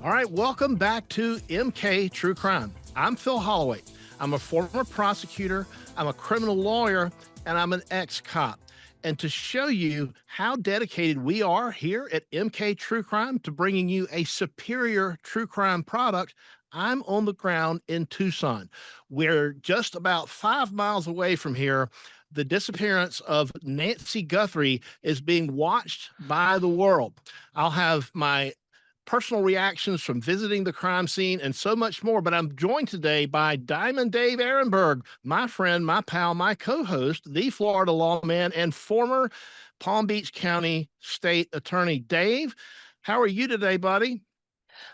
All right, welcome back to MK True Crime. I'm Phil Holloway. I'm a former prosecutor, I'm a criminal lawyer, and I'm an ex-cop. And to show you how dedicated we are here at MK True Crime to bringing you a superior true crime product, I'm on the ground in Tucson. We're just about 5 miles away from here. The disappearance of Nancy Guthrie is being watched by the world. I'll have my personal reactions from visiting the crime scene, and so much more. But I'm joined today by Diamond Dave Aronberg, my friend, my pal, my co-host, the Florida lawman and former Palm Beach County State Attorney. Dave, how are you today, buddy?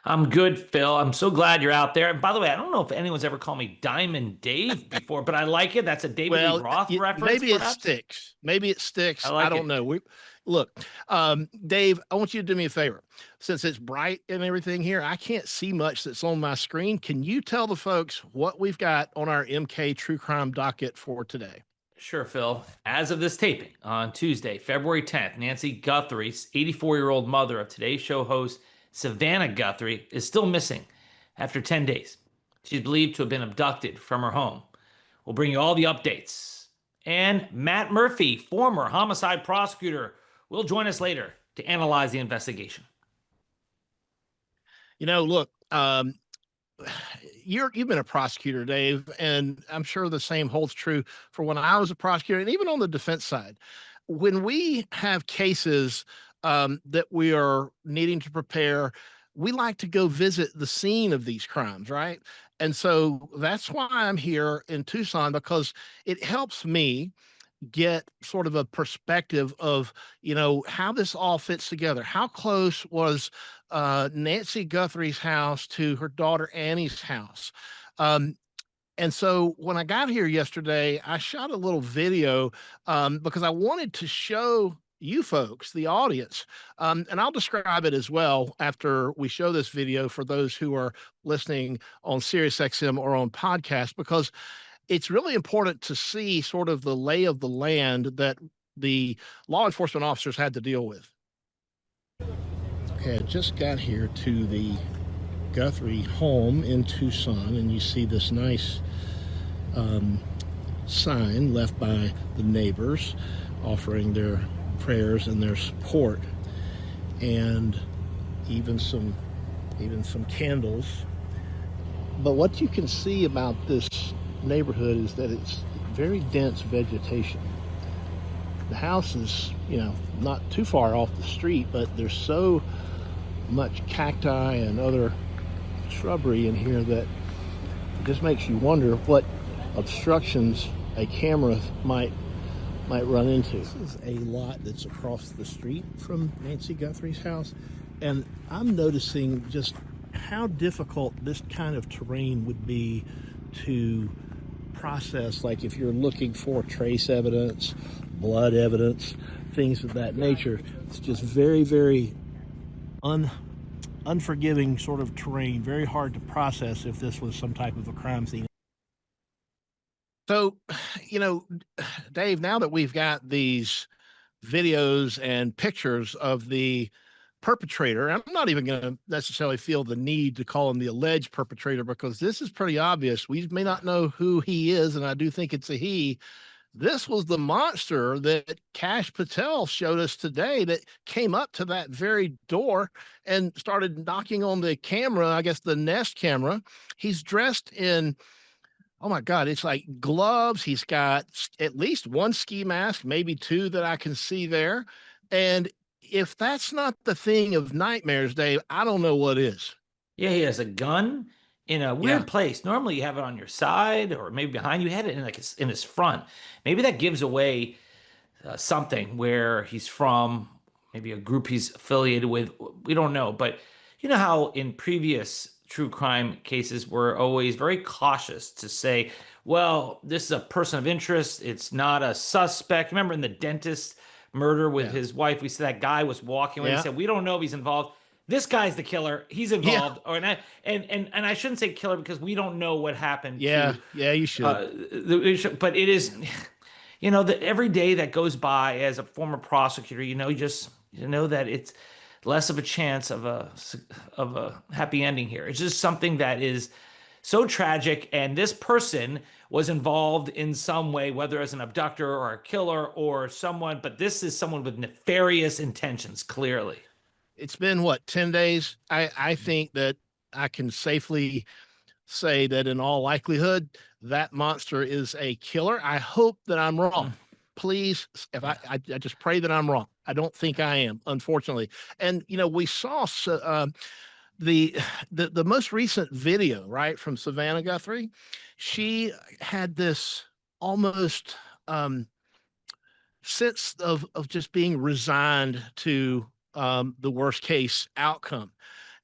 I'm good, Phil. I'm so glad you're out there. And by the way, I don't know if anyone's ever called me Diamond Dave before, but I like it. That's a David Lee Well, Roth reference, maybe it perhaps. sticks. Maybe it I sticks. I like don't it. know. Look, Dave. I want you to do me a favor. Since it's bright and everything here, I can't see much that's on my screen. Can you tell the folks what we've got on our MK True Crime docket for today? Sure, Phil. As of this taping on Tuesday, February 10th, Nancy Guthrie's 84-year-old mother of today's show host, Savannah Guthrie, is still missing after 10 days. She's believed to have been abducted from her home. We'll bring you all the updates. And Matt Murphy, former homicide prosecutor, will join us later to analyze the investigation. Look, you've been a prosecutor, Dave, and I'm sure the same holds true for when I was a prosecutor, and even on the defense side. When we have cases that we are needing to prepare, we like to go visit the scene of these crimes, right? And so that's why I'm here in Tucson, because it helps me get sort of a perspective of, how this all fits together. How close was Nancy Guthrie's house to her daughter Annie's house? And so when I got here yesterday, I shot a little video because I wanted to show you folks, the audience, and I'll describe it as well after we show this video for those who are listening on SiriusXM or on podcast, because it's really important to see sort of the lay of the land that the law enforcement officers had to deal with. Okay, I just got here to the Guthrie home in Tucson, and you see this nice sign left by the neighbors offering their prayers and their support, and even some candles. But what you can see about this neighborhood is that it's very dense vegetation. The house is, not too far off the street, but there's so much cacti and other shrubbery in here that it just makes you wonder what obstructions a camera might run into. This is a lot that's across the street from Nancy Guthrie's house, and I'm noticing just how difficult this kind of terrain would be to process, like if you're looking for trace evidence, blood evidence, things of that nature. It's just very, very unforgiving sort of terrain, very hard to process if this was some type of a crime scene. So, Dave, now that we've got these videos and pictures of the perpetrator, I'm not even going to necessarily feel the need to call him the alleged perpetrator, because this is pretty obvious. We may not know who he is, and I do think it's a he. This was the monster that Cash Patel showed us today that came up to that very door and started knocking on the camera, I guess the Nest camera. He's dressed in, oh my God, it's like gloves. He's got at least one ski mask, maybe two that I can see there. And if that's not the thing of nightmares, Dave, I don't know what is. Yeah, he has a gun in a Yeah. weird place. Normally you have it on your side or maybe behind you. He had it in his front. Maybe that gives away something, where he's from, maybe a group he's affiliated with. We don't know. But you know how in previous true crime cases we're always very cautious to say, well, this is a person of interest. It's not a suspect. Remember in the dentist murder with his wife, we said that guy was walking away. We said, we don't know if he's involved. This guy's the killer. He's involved. Or and I shouldn't say killer because we don't know what happened. Yeah, you should. But it is, that every day that goes by as a former prosecutor, you know that less of a chance of a happy ending here. It's just something that is so tragic, and this person was involved in some way, whether as an abductor or a killer or someone, but this is someone with nefarious intentions, clearly. It's been what, 10 days? I think that I can safely say that in all likelihood, that monster is a killer. I hope that I'm Mm, wrong. Please, if yeah. I just pray that I'm wrong. I don't think I am, unfortunately. And we saw the the most recent video, right, from Savannah Guthrie. She had this almost sense of just being resigned to the worst case outcome.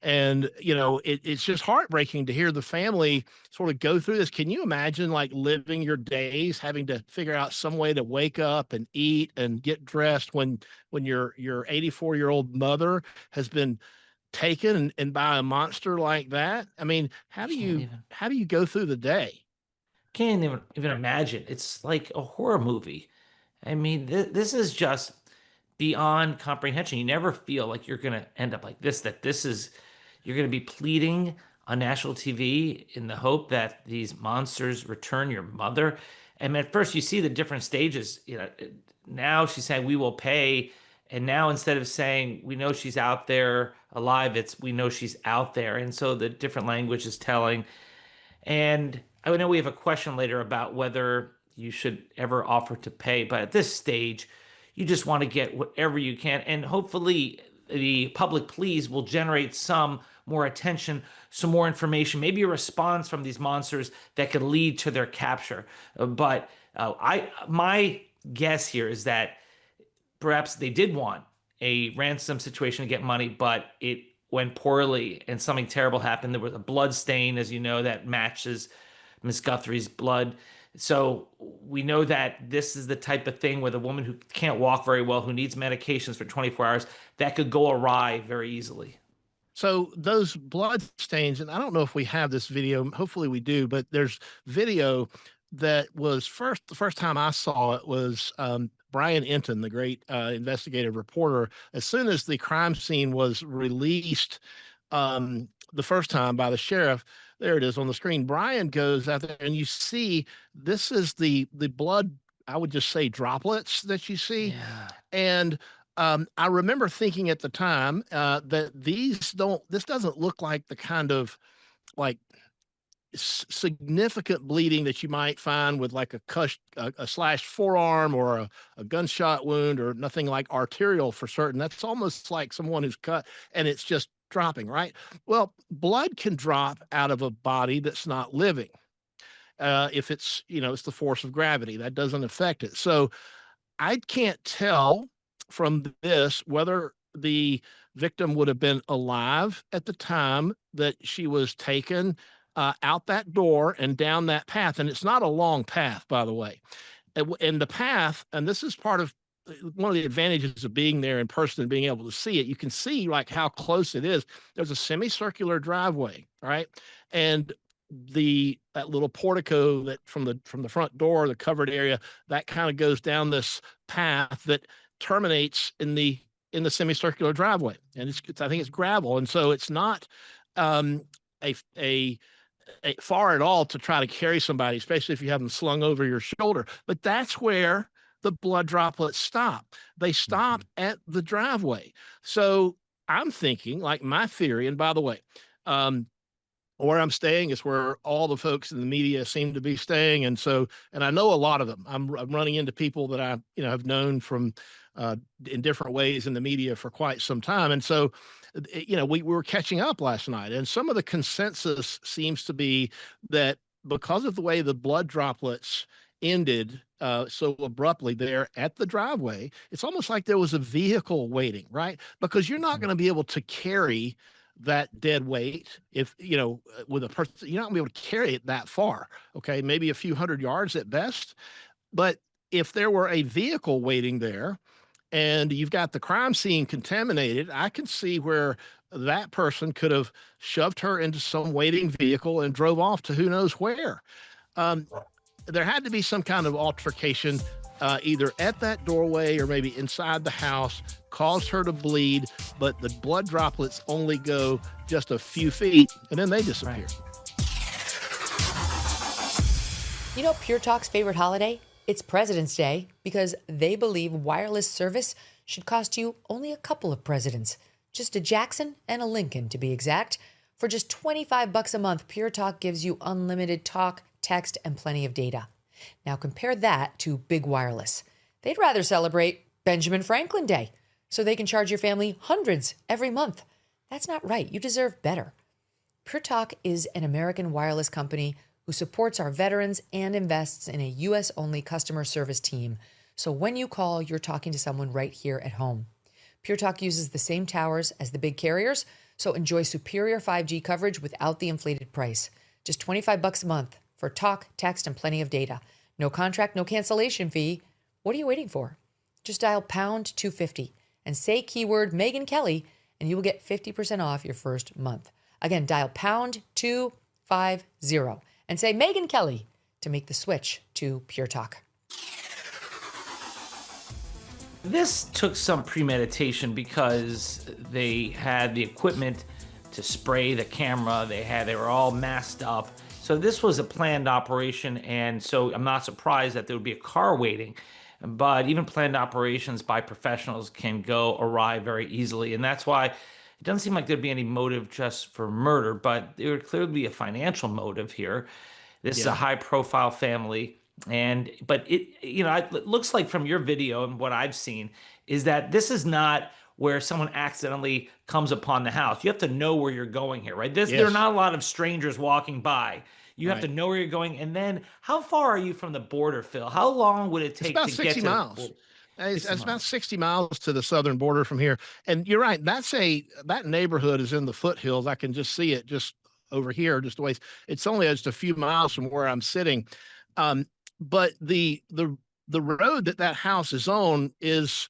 And it's just heartbreaking to hear the family sort of go through this. Can you imagine like living your days having to figure out some way to wake up and eat and get dressed when your 84-year-old mother has been taken and by a monster like that? I mean, I how do can't you even how do you go through the day? can't even imagine. It's like a horror movie. I mean, this is just beyond comprehension. You never feel like you're going to end up like this, that this is, you're going to be pleading on national TV in the hope that these monsters return your mother. And at first, you see the different stages. Now she's saying, we will pay. And now instead of saying, we know she's out there alive, it's, we know she's out there. And so the different language is telling. And I know we have a question later about whether you should ever offer to pay, but at this stage, you just want to get whatever you can. And hopefully, the public pleas will generate some more attention, some more information, maybe a response from these monsters that could lead to their capture. But my guess here is that perhaps they did want a ransom situation to get money, but it went poorly and something terrible happened. There was a blood stain, as you know, that matches Miss Guthrie's blood. So we know that this is the type of thing with a woman who can't walk very well, who needs medications for 24 hours, that could go awry very easily. So those blood stains, and I don't know if we have this video. Hopefully we do, but there's video that was the first time I saw it was Brian Enton, the great investigative reporter. As soon as the crime scene was released the first time by the sheriff, there it is on the screen. Brian goes out there, and you see this is the blood. I would just say droplets that you see, Yeah. and I remember thinking at the time that this doesn't look like the kind of like significant bleeding that you might find with like a slashed forearm or a gunshot wound or nothing like arterial for certain. That's almost like someone who's cut and it's just dropping, right? Well, blood can drop out of a body that's not living. If it's the force of gravity that doesn't affect it. So I can't tell from this whether the victim would have been alive at the time that she was taken out that door and down that path. And it's not a long path, by the way. And the path, and this is part of one of the advantages of being there in person and being able to see it. You can see like how close it is. There's a semicircular driveway, right? And that little portico that from the front door, the covered area, that kind of goes down this path that terminates in the semicircular driveway, and I think it's gravel, and so it's not um, a, a far at all to try to carry somebody, especially if you have them slung over your shoulder. But that's where the blood droplets stop. They stop Mhm. at the driveway. So I'm thinking, like my theory, and by the way, um, where I'm staying is where all the folks in the media seem to be staying, and I know a lot of them. I'm running into people that I have known from in different ways in the media for quite some time, and so we were catching up last night, and some of the consensus seems to be that because of the way the blood droplets ended so abruptly there at the driveway, it's almost like there was a vehicle waiting, right? Because you're not going to be able to carry that dead weight if with a person, you're not gonna be able to carry it that far. Okay, maybe a few hundred yards at best. But if there were a vehicle waiting there and you've got the crime scene contaminated, I can see where that person could have shoved her into some waiting vehicle and drove off to who knows where. um, there had to be some kind of altercation either at that doorway or maybe inside the house, caused her to bleed, but the blood droplets only go just a few feet and then they Right. disappear. You know Pure Talk's favorite holiday? It's President's Day because they believe wireless service should cost you only a couple of presidents. Just a Jackson and a Lincoln to be exact. For just 25 bucks a month, Pure Talk gives you unlimited talk, text, and plenty of data. Now compare that to Big Wireless. They'd rather celebrate Benjamin Franklin Day so they can charge your family hundreds every month. That's not right. You deserve better. Pure Talk is an American wireless company who supports our veterans and invests in a U.S.-only customer service team. So when you call, you're talking to someone right here at home. Pure Talk uses the same towers as the big carriers, so enjoy superior 5G coverage without the inflated price. Just 25 bucks a month for talk, text, and plenty of data. No contract, no cancellation fee. What are you waiting for? Just dial pound 250 and say keyword Megan Kelly, and you will get 50% off your first month. Again, dial pound 250 and say Megan Kelly to make the switch to Pure Talk. This took some premeditation because they had the equipment to spray the camera. They were all masked up. So this was a planned operation, and so I'm not surprised that there would be a car waiting. But even planned operations by professionals can go awry very easily, and that's why it doesn't seem like there'd be any motive just for murder, but there would clearly be a financial motive here. This is a Yeah. high profile family. And, but it looks like from your video and what I've seen is that this is not where someone accidentally comes upon the house. You have to know where you're going here, right? There are Yes. not a lot of strangers walking by. You have to Right. know where you're going. And then how far are you from the border, Phil? How long would it It's take about to get 60 to the miles. border? It's, 60 it's about miles. 60 miles to the southern border from here. And you're right. That neighborhood is in the foothills. I can just see it just over here, just a ways. It's only just a few miles from where I'm sitting. Um, but the road that house is on is,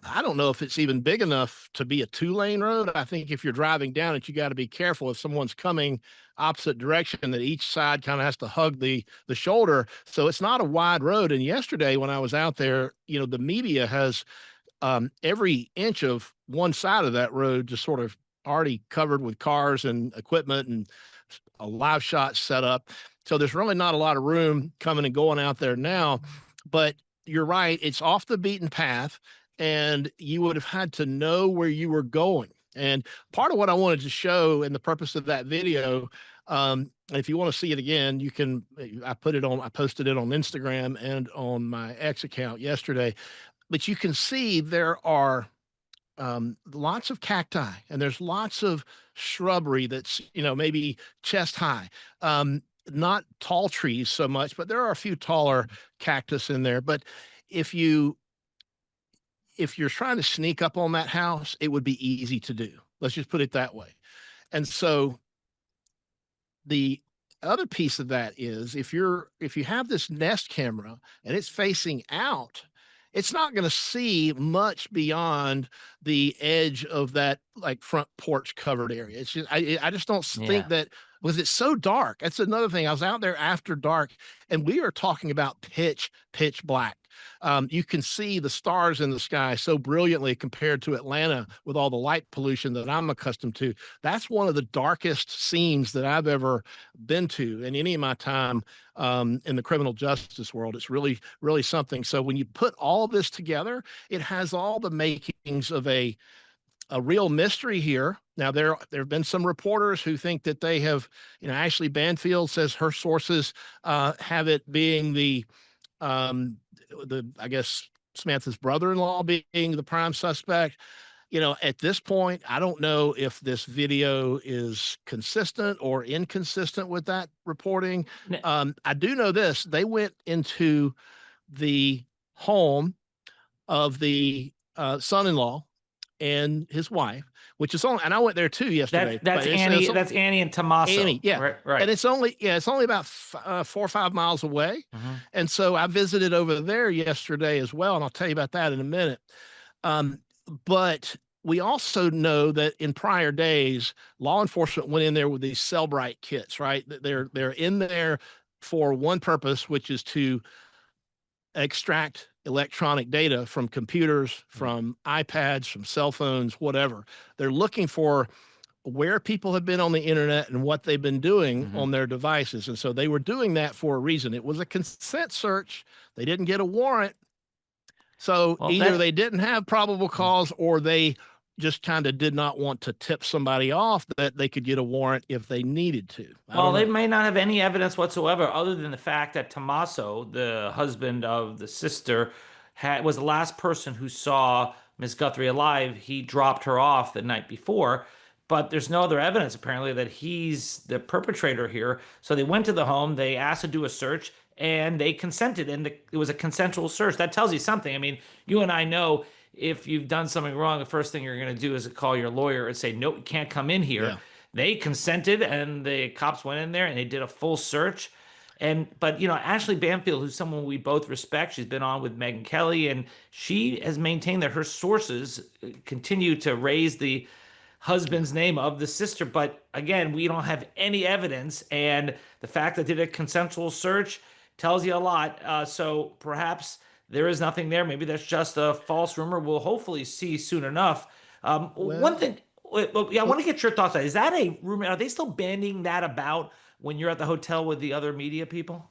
I don't know if it's even big enough to be a 2-lane road. I think if you're driving down it, you got to be careful if someone's coming opposite direction that each side kind of has to hug the shoulder. So it's not a wide road. And yesterday when I was out there, the media has every inch of one side of that road just sort of already covered with cars and equipment and a live shot set up. So there's really not a lot of room coming and going out there now. But you're right, it's off the beaten path, and you would have had to know where you were going. And part of what I wanted to show and the purpose of that video, and if you want to see it again, you can. I posted it on Instagram and on my X account yesterday. But you can see there are lots of cacti and there's lots of shrubbery that's maybe chest high. Not tall trees so much, but there are a few taller cactus in there. But if you if you're trying to sneak up on that house, it would be easy to do. Let's just put it that way. And so the other piece of that is if you have this Nest camera and it's facing out, it's not going to see much beyond the edge of that like front porch covered area. It's just I just don't think Yeah. that was it so dark. That's another thing. I was out there after dark, and we are talking about pitch black. You can see the stars in the sky so brilliantly compared to Atlanta with all the light pollution that I'm accustomed to. That's one of the darkest scenes that I've ever been to in any of my time in the criminal justice world. It's really, really something. So when you put all this together, it has all the makings of a real mystery here. Now there have been some reporters who think that they have, Ashley Banfield says her sources have it being um, I guess Samantha's brother-in-law being the prime suspect. At this point, I don't know if this video is consistent or inconsistent with that reporting. N- I do know this: they went into the home of the son-in-law and his wife, which is only, and I went there too yesterday, That's but Annie. That's Annie and Annie, Tommaso. yeah. Right. And Right. it's only about 4 or 5 miles away. Mhm. And so I visited over there yesterday as well. And I'll tell you about that in a minute. Um, but we also know that in prior days, law enforcement went in there with these Cellbrite kits, right? They're in there for one purpose, which is to extract electronic data from computers, from iPads, from cell phones, whatever. They're looking for where people have been on the internet and what they've been doing on their devices. And so they were doing that for a reason. It was a consent search. They didn't get a warrant. So Well, either that they didn't have probable cause, or they just kind of did not want to tip somebody off that they could get a warrant if they needed to. I well, don't they know. may not have any evidence whatsoever, other than the fact that Tommaso, the husband of the sister, was the last person who saw Miss Guthrie alive. He dropped her off the night before, but there's no other evidence apparently that he's the perpetrator here. So they went to the home, they asked to do a search, and they consented, and it was a consensual search. That tells you something. I mean, you and I know if you've done something wrong, the first thing you're going to do is call your lawyer and say, nope, you can't come in here. Yeah. They consented, and the cops went in there and they did a full search. But Ashley Banfield, who's someone we both respect, she's been on with Megyn Kelly, and she has maintained that her sources continue to raise the husband's name of the sister. But again, we don't have any evidence, and the fact that they did a consensual search tells you a lot. So perhaps there is nothing there. Maybe that's just a false rumor. We'll hopefully see soon enough. One thing. Yeah, I want to get your thoughts on it. Is that a rumor? Are they still bandying that about when you're at the hotel with the other media people?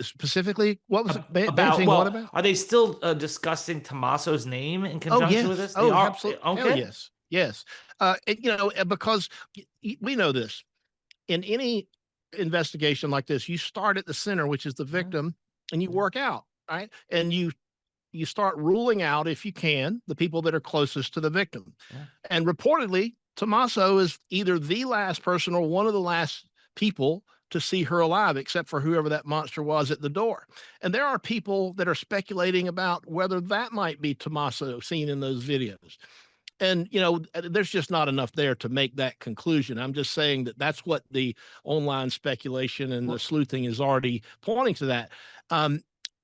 Specifically, what was it? About, What well, about? are they still discussing Tommaso's name in Oh, conjunction with yes. this? They Oh, are. absolutely. Hell Okay. yes. Yes. Because we know this. In any investigation like this, you start at the center, which is the victim, and you work out, right? And you start ruling out, if you can, the people that are closest to the victim. Yeah. And reportedly, Tommaso is either the last person or one of the last people to see her alive, except for whoever that monster was at the door. And there are people that are speculating about whether that might be Tommaso seen in those videos. And, there's just not enough there to make that conclusion. I'm just saying that that's what the online speculation and the sleuthing is already pointing to that.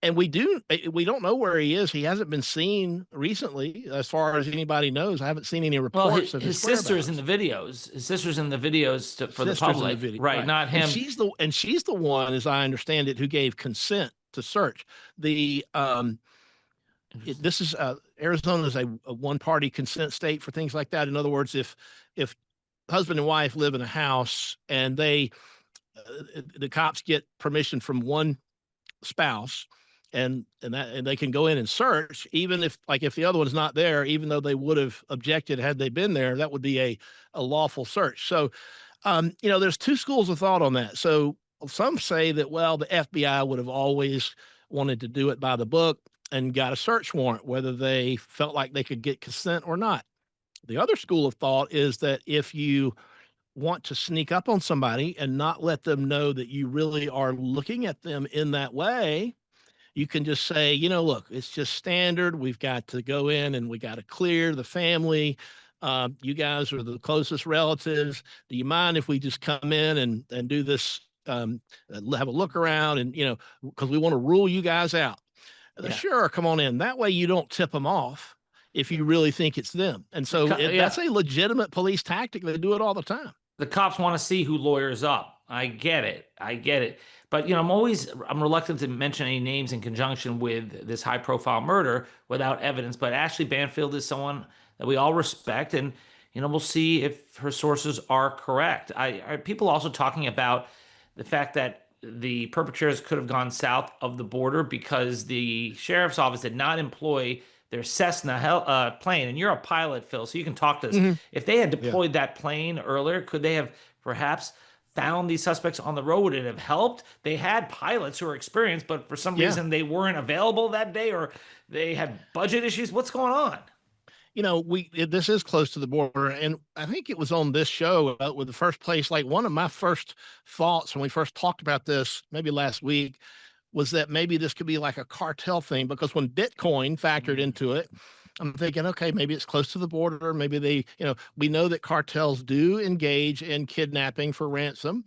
And we don't know where he is. He hasn't been seen recently, as far as anybody knows. I haven't seen any Well, reports of his his sister's in the whereabouts. videos. His sister's in the videos for the Sister's in public, video, right? Not him. And she's the one, as I understand it, who gave consent to search. This is Arizona is a one-party consent state for things like that. In other words, if husband and wife live in a house and the cops get permission from one spouse, and they can go in and search, even if the other one's not there, even though they would have objected had they been there, that would be a lawful search. So, there's two schools of thought on that. So some say that, well, the FBI would have always wanted to do it by the book and got a search warrant, whether they felt like they could get consent or not. The other school of thought is that if you want to sneak up on somebody and not let them know that you really are looking at them in that way, you can just say, look, it's just standard. We've got to go in and we got to clear the family. You guys are the closest relatives. Do you mind if we just come in and do this, have a look around, and, because we want to rule you guys out. Yeah. Sure, come on in. That way you don't tip them off if you really think it's them. And so that's a legitimate police tactic. They do it all the time. The cops want to see who lawyers up. I get it. But, I'm reluctant to mention any names in conjunction with this high profile murder without evidence. But Ashley Banfield is someone that we all respect. And, we'll see if her sources are correct. Are people also talking about the fact that the perpetrators could have gone south of the border because the sheriff's office did not employ their Cessna plane? And you're a pilot, Phil, so you can talk to this. Mm-hmm. If they had deployed that plane earlier, could they have perhaps found these suspects on the road? Would it have helped? They had pilots who were experienced, but for some reason they weren't available that day, or they had budget issues. What's going on? This is close to the border, and I think it was on this show with the first place. Like, one of my first thoughts when we first talked about this, maybe last week, was that maybe this could be like a cartel thing, because when Bitcoin factored into it, I'm thinking, okay, maybe it's close to the border. Maybe we know that cartels do engage in kidnapping for ransom.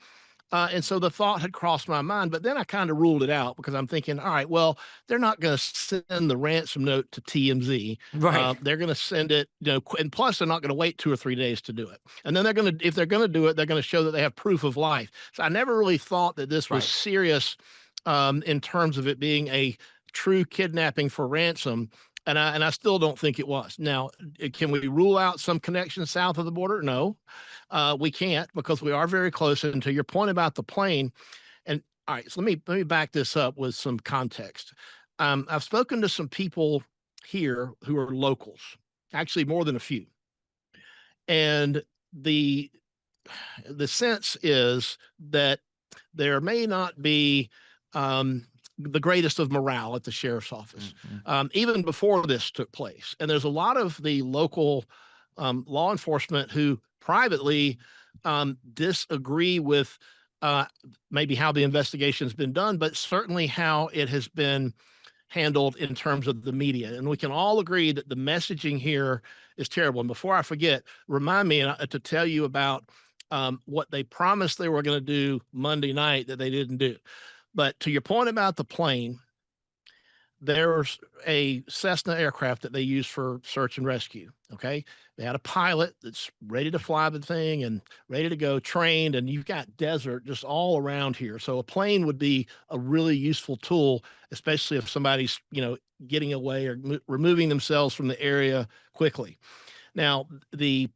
And so the thought had crossed my mind, but then I kind of ruled it out, because I'm thinking, all right, well, they're not going to send the ransom note to TMZ. Right. They're going to send it, and plus they're not going to wait 2 or 3 days to do it. And then if they're going to do it, they're going to show that they have proof of life. So I never really thought that this was serious in terms of it being a true kidnapping for ransom. And I still don't think it was. Now, can we rule out some connection south of the border? No, we can't, because we are very close. And to your point about the plane, and all right, so let me back this up with some context. I've spoken to some people here who are locals, actually more than a few, and the sense is that there may not be the greatest of morale at the sheriff's office, even before this took place. And there's a lot of the local law enforcement who privately disagree with maybe how the investigation has been done, but certainly how it has been handled in terms of the media. And we can all agree that the messaging here is terrible. And before I forget, remind me to tell you about what they promised they were going to do Monday night that they didn't do. But to your point about the plane, there's a Cessna aircraft that they use for search and rescue. Okay. They had a pilot that's ready to fly the thing and ready to go, trained, and you've got desert just all around here. So a plane would be a really useful tool, especially if somebody's, getting away or removing themselves from the area quickly. Now, the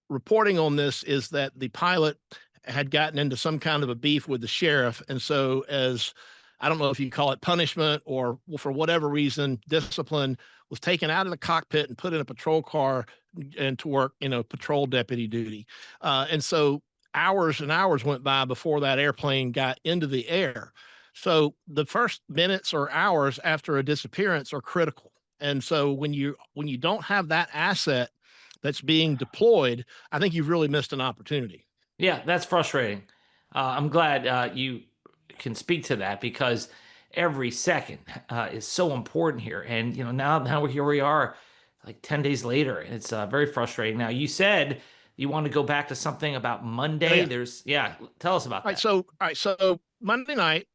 reporting on this is that the pilot had gotten into some kind of a beef with the sheriff. And so, as I don't know if you call it punishment or for whatever reason, discipline, was taken out of the cockpit and put in a patrol car and to work, patrol deputy duty. And so hours and hours went by before that airplane got into the air. So the first minutes or hours after a disappearance are critical. And so when you don't have that asset that's being deployed, I think you've really missed an opportunity. Yeah, that's frustrating. I'm glad you can speak to that, because every second is so important here. And now here we are, like 10 days later, and it's very frustrating. Now, you said you want to go back to something about Monday. Tell us about that. All right, so Monday night,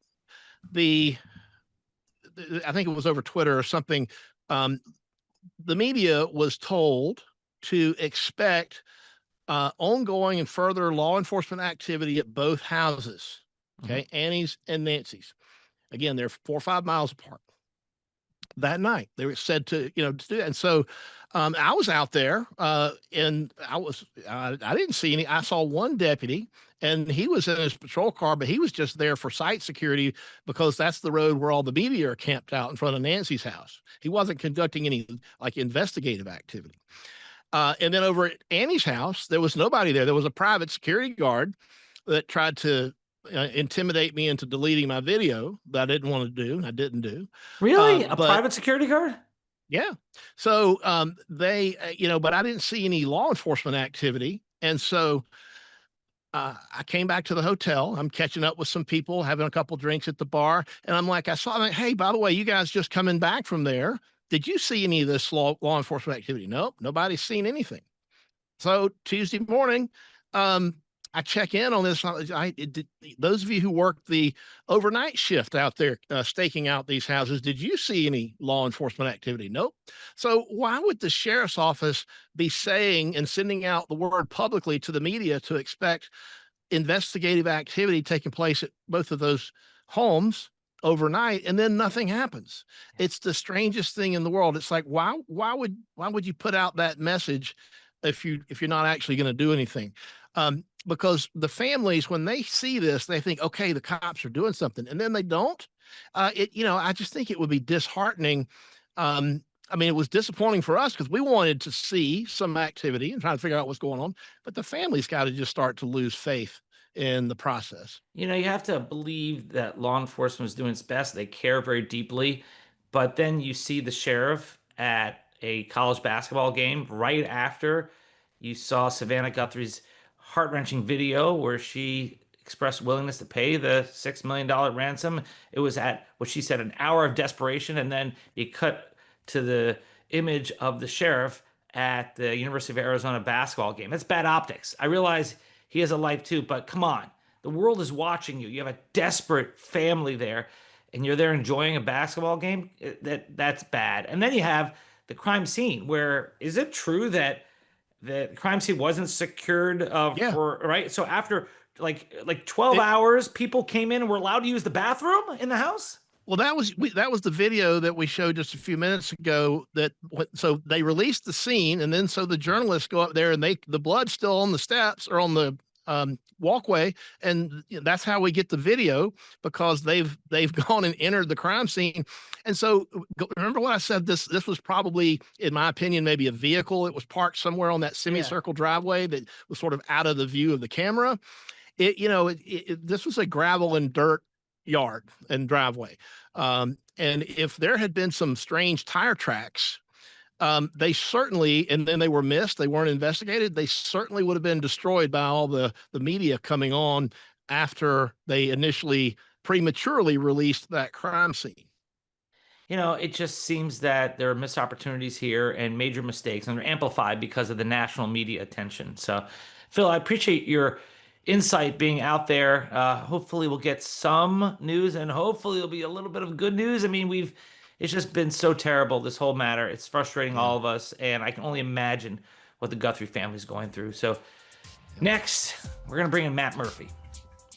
I think it was over Twitter or something. The media was told to expect ongoing and further law enforcement activity at both houses. Okay, Annie's and Nancy's. Again, they're 4 or 5 miles apart. That night, they were said to do that. And so, I was out there, and I didn't see any. I saw one deputy, and he was in his patrol car, but he was just there for site security, because that's the road where all the media are camped out in front of Nancy's house. He wasn't conducting any like investigative activity. And then over at Annie's house, there was nobody there. There was a private security guard that tried to intimidate me into deleting my video that I didn't want to do. I didn't do. Really? A But private security guard? yeah. So they, but I didn't see any law enforcement activity. And so I came back to the hotel. I'm catching up with some people, having a couple drinks at the bar. And I'm like, hey, by the way, you guys just coming back from there. Did you see any of this law enforcement activity? Nope. Nobody's seen anything. So Tuesday morning, I check in on this. Those of you who worked the overnight shift out there staking out these houses, did you see any law enforcement activity? Nope. So why would the sheriff's office be saying and sending out the word publicly to the media to expect investigative activity taking place at both of those homes overnight, and then nothing happens? It's the strangest thing in the world. It's like, why would you put out that message if you're not actually going to do anything? Because the families, when they see this, they think, okay, the cops are doing something, and then they don't. I just think it would be disheartening. It was disappointing for us because we wanted to see some activity and try to figure out what's going on, but the family's got to just start to lose faith in the process. You have to believe that law enforcement is doing its best. They care very deeply. But then you see the sheriff at a college basketball game right after you saw Savannah Guthrie's heart-wrenching video where she expressed willingness to pay the $6 million ransom. It was at what she said, an hour of desperation. And then you cut to the image of the sheriff at the University of Arizona basketball game. That's bad optics. I realize he has a life too, but come on. The world is watching you. You have a desperate family there, and you're there enjoying a basketball game. That's bad. And then you have the crime scene where, is it true that the crime scene wasn't secured Yeah. right? So after like 12 hours, people came in and were allowed to use the bathroom in the house? Well, that was the video that we showed just a few minutes ago. So they released the scene, and then so the journalists go up there, and the blood's still on the steps or on the walkway, and that's how we get the video, because they've gone and entered the crime scene. And so remember what I said? This was probably, in my opinion, maybe a vehicle. It was parked somewhere on that semicircle driveway that was sort of out of the view of the camera. This was a gravel and dirt yard and driveway. And if there had been some strange tire tracks, they certainly, and then they were missed, they weren't investigated, they certainly would have been destroyed by all the media coming on after they initially prematurely released that crime scene. It just seems that there are missed opportunities here and major mistakes, and they're amplified because of the national media attention. So, Phil, I appreciate your insight being out there. Hopefully we'll get some news, and hopefully it'll be a little bit of good news. I mean, it's just been so terrible, this whole matter. It's frustrating all of us, and I can only imagine what the Guthrie family's going through. So next, we're going to bring in Matt Murphy,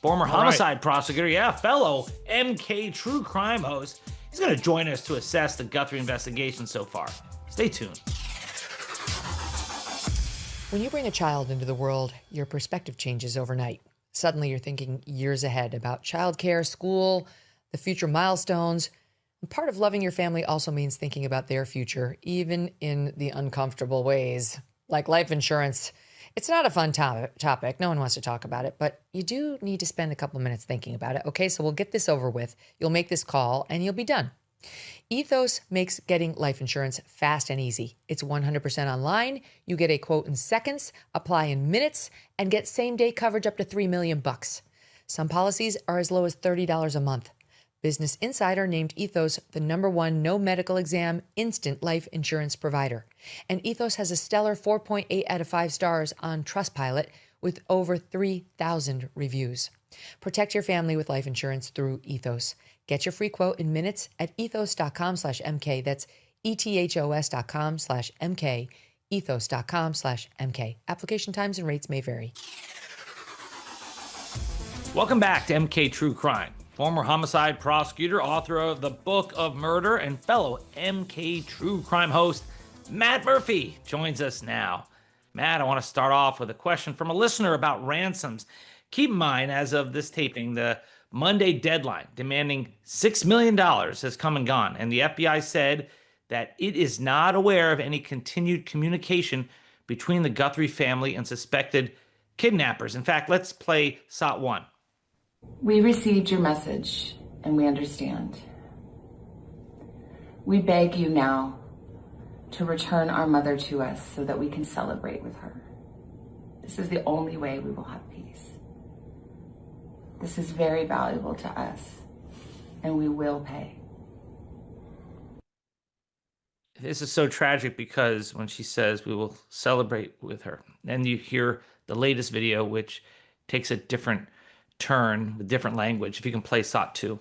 former homicide prosecutor, fellow MK True Crime host. He's going to join us to assess the Guthrie investigation so far. Stay tuned. When you bring a child into the world, your perspective changes overnight. Suddenly you're thinking years ahead about childcare, school, the future milestones. And part of loving your family also means thinking about their future, even in the uncomfortable ways, like life insurance. It's not a fun topic. No one wants to talk about it, but you do need to spend a couple minutes thinking about it. Okay, so we'll get this over with. You'll make this call and you'll be done. Ethos makes getting life insurance fast and easy. It's 100% online. You get a quote in seconds, apply in minutes, and get same-day coverage up to $3 million. Some policies are as low as $30 a month. Business Insider named Ethos the #1 no medical exam instant life insurance provider. And Ethos has a stellar 4.8 out of 5 stars on Trustpilot with over 3,000 reviews. Protect your family with life insurance through Ethos. Get your free quote in minutes at ethos.com/MK. That's ethos.com/MK. Ethos.com/MK. Application times and rates may vary. Welcome back to MK True Crime. Former homicide prosecutor, author of The Book of Murder, and fellow MK True Crime host, Matt Murphy, joins us now. Matt, I want to start off with a question from a listener about ransoms. Keep in mind, as of this taping, the Monday deadline demanding $6 million has come and gone, and the FBI said that it is not aware of any continued communication between the Guthrie family and suspected kidnappers. In fact, let's play SOT 1. We received your message, and we understand. We beg you now to return our mother to us so that we can celebrate with her. This is the only way we will have peace. This is very valuable to us, and we will pay. This is so tragic because when she says we will celebrate with her, and you hear the latest video, which takes a different turn with different language. If you can play SOT 2.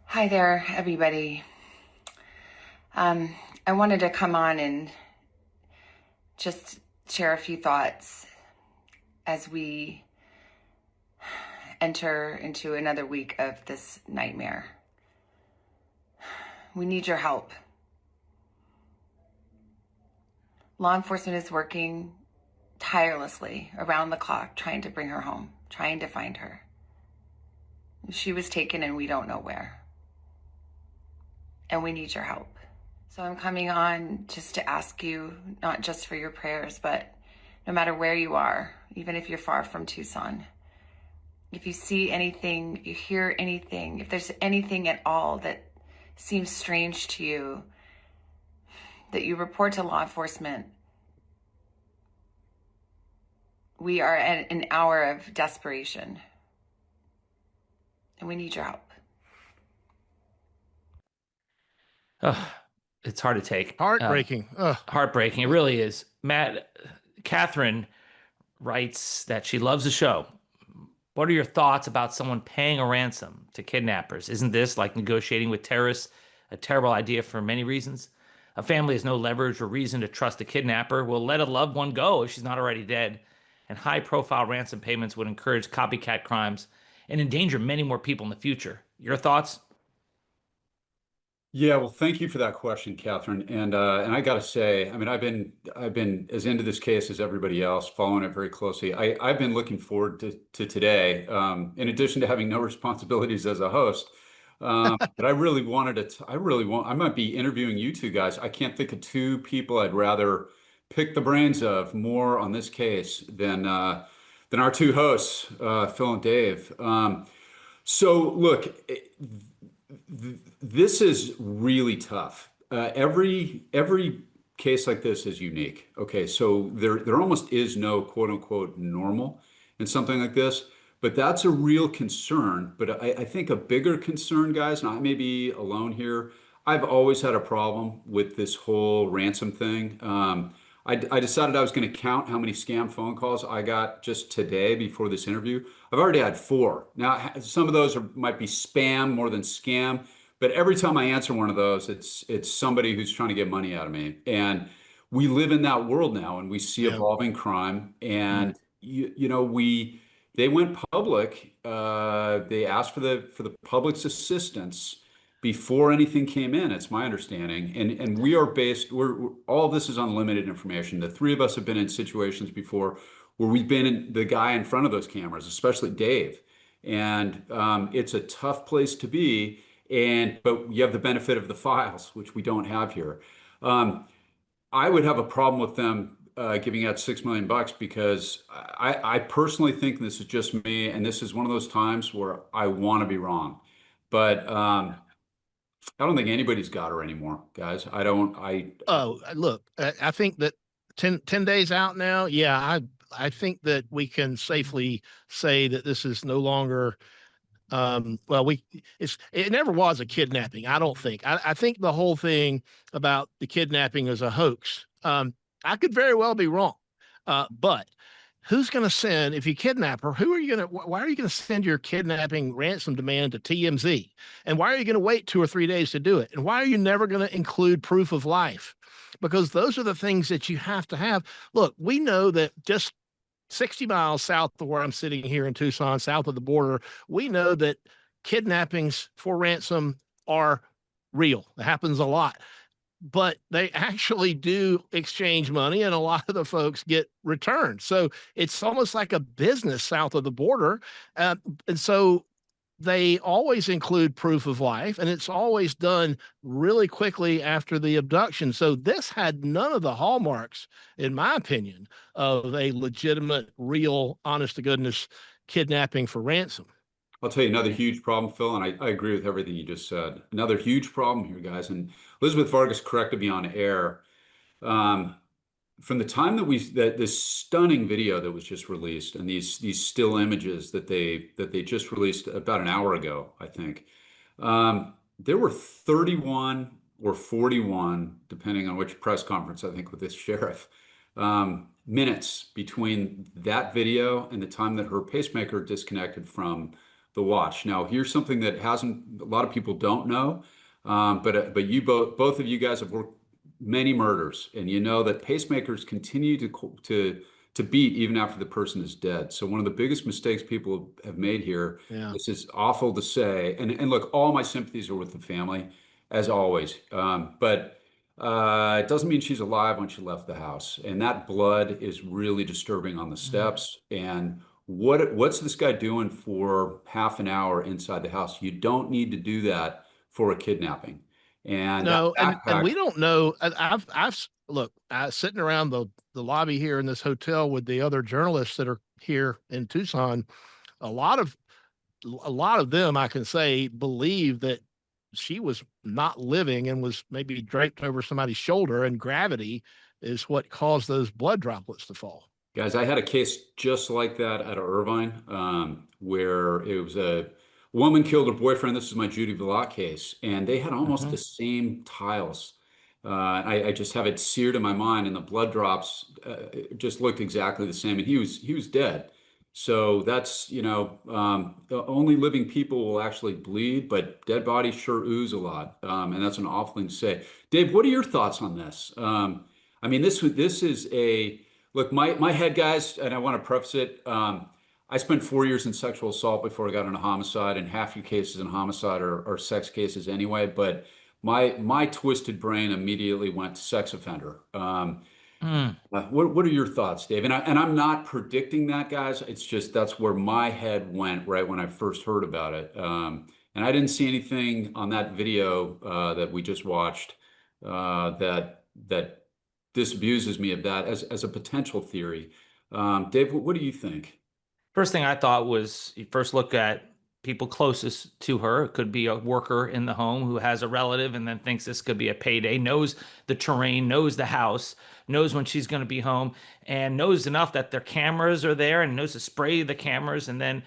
Hi there, everybody. I wanted to come on and just share a few thoughts as we enter into another week of this nightmare. We need your help. Law enforcement is working tirelessly around the clock trying to bring her home, trying to find her. She was taken and we don't know where. And we need your help. So I'm coming on just to ask you, not just for your prayers, but no matter where you are, even if you're far from Tucson, if you see anything, if you hear anything, if there's anything at all that seems strange to you, that you report to law enforcement. We are at an hour of desperation, and we need your help. Oh, it's hard to take. Heartbreaking. Heartbreaking. It really is. Matt, Catherine writes that she loves the show. What are your thoughts about someone paying a ransom to kidnappers? Isn't this, like negotiating with terrorists, a terrible idea for many reasons? A family has no leverage or reason to trust a kidnapper. Will let a loved one go if she's not already dead. and high-profile ransom payments would encourage copycat crimes and endanger many more people in the future. Your thoughts? Yeah, well, thank you for that question, Catherine. And I got to say, I mean, I've been as into this case as everybody else, following it very closely. I've been looking forward to today. In addition to having no responsibilities as a host, but I really wanted to. I might be interviewing you two guys. I can't think of two people I'd rather pick the brains of more on this case than our two hosts, Phil and Dave. So look. This is really tough. Every case like this is unique. Okay, so there almost is no quote unquote normal in something like this, but that's a real concern. But I think a bigger concern, guys, and I may be alone here. I've always had a problem with this whole ransom thing. I decided I was going to count how many scam phone calls I got just today before this interview. I've already had four. Now, some of those might be spam more than scam, but every time I answer one of those, it's somebody who's trying to get money out of me. And we live in that world now, and we see Yeah. evolving crime. And they went public. They asked for the public's assistance before anything came in. It's my understanding, and we're all of this is unlimited information. The three of us have been in situations before where we've been the guy in front of those cameras, especially Dave, and it's a tough place to be. But you have the benefit of the files, which we don't have here. I would have a problem with them giving out $6 million because I personally think this is just me, and this is one of those times where I want to be wrong, but I don't think anybody's got her anymore, guys. I don't. Oh, look, I think that 10 days out now. Yeah, I think that we can safely say that this is no longer. Well, it never was a kidnapping. I don't think. I think the whole thing about the kidnapping is a hoax. I could very well be wrong, but who's going to send if you kidnap her? Who are you going to? Why are you going to send your kidnapping ransom demand to TMZ? And why are you going to wait 2 or 3 days to do it? And why are you never going to include proof of life? Because those are the things that you have to have. Look, we know that just 60 miles south of where I'm sitting here in Tucson, south of the border, we know that kidnappings for ransom are real. It happens a lot, but they actually do exchange money and a lot of the folks get returned. So it's almost like a business south of the border. And so they always include proof of life, and it's always done really quickly after the abduction. So this had none of the hallmarks, in my opinion, of a legitimate, real, honest to goodness kidnapping for ransom. I'll tell you another huge problem, Phil, and I agree with everything you just said. Another huge problem here, guys. And Elizabeth Vargas corrected me on air. From the time that this stunning video that was just released and these still images that they just released about an hour ago, I think, there were 31 or 41, depending on which press conference, I think, with this sheriff, minutes between that video and the time that her pacemaker disconnected from the watch. Now, here's something that a lot of people don't know, but you both of you guys have worked many murders, and you know that pacemakers continue to beat even after the person is dead. So one of the biggest mistakes people have made here, Yeah. this is awful to say, and look, all my sympathies are with the family, as always. But it doesn't mean she's alive when she left the house, and that blood is really disturbing on the steps. And what's this guy doing for half an hour inside the house? You don't need to do that for a kidnapping. And No, and backpack, we don't know. Look, sitting around the lobby here in this hotel with the other journalists that are here in Tucson. A lot of them, I can say, believe that she was not living and was maybe draped over somebody's shoulder, and gravity is what caused those blood droplets to fall. guys, I had a case just like that out of Irvine, where it was a woman killed her boyfriend. This is my Judy Villot case, and they had almost the same tiles. I just have it seared in my mind, and the blood drops just looked exactly the same, and he was dead. So that's, only living people will actually bleed, but dead bodies sure ooze a lot, and that's an awful thing to say. Dave, what are your thoughts on this? I mean, this is Look, my head, guys, and I want to preface it. I spent 4 years in sexual assault before I got into homicide, and half your cases in homicide are sex cases anyway. But my twisted brain immediately went to sex offender. Mm. What are your thoughts, Dave? And I'm not predicting that, guys. It's just that's where my head went right when I first heard about it. And I didn't see anything on that video that we just watched that disabuses me of that as a potential theory. Dave, what do you think? First thing I thought was you first look at people closest to her. It could be a worker in the home who has a relative and then thinks this could be a payday, knows the terrain, knows the house, knows when she's going to be home, and knows enough that their cameras are there and knows to spray the cameras and then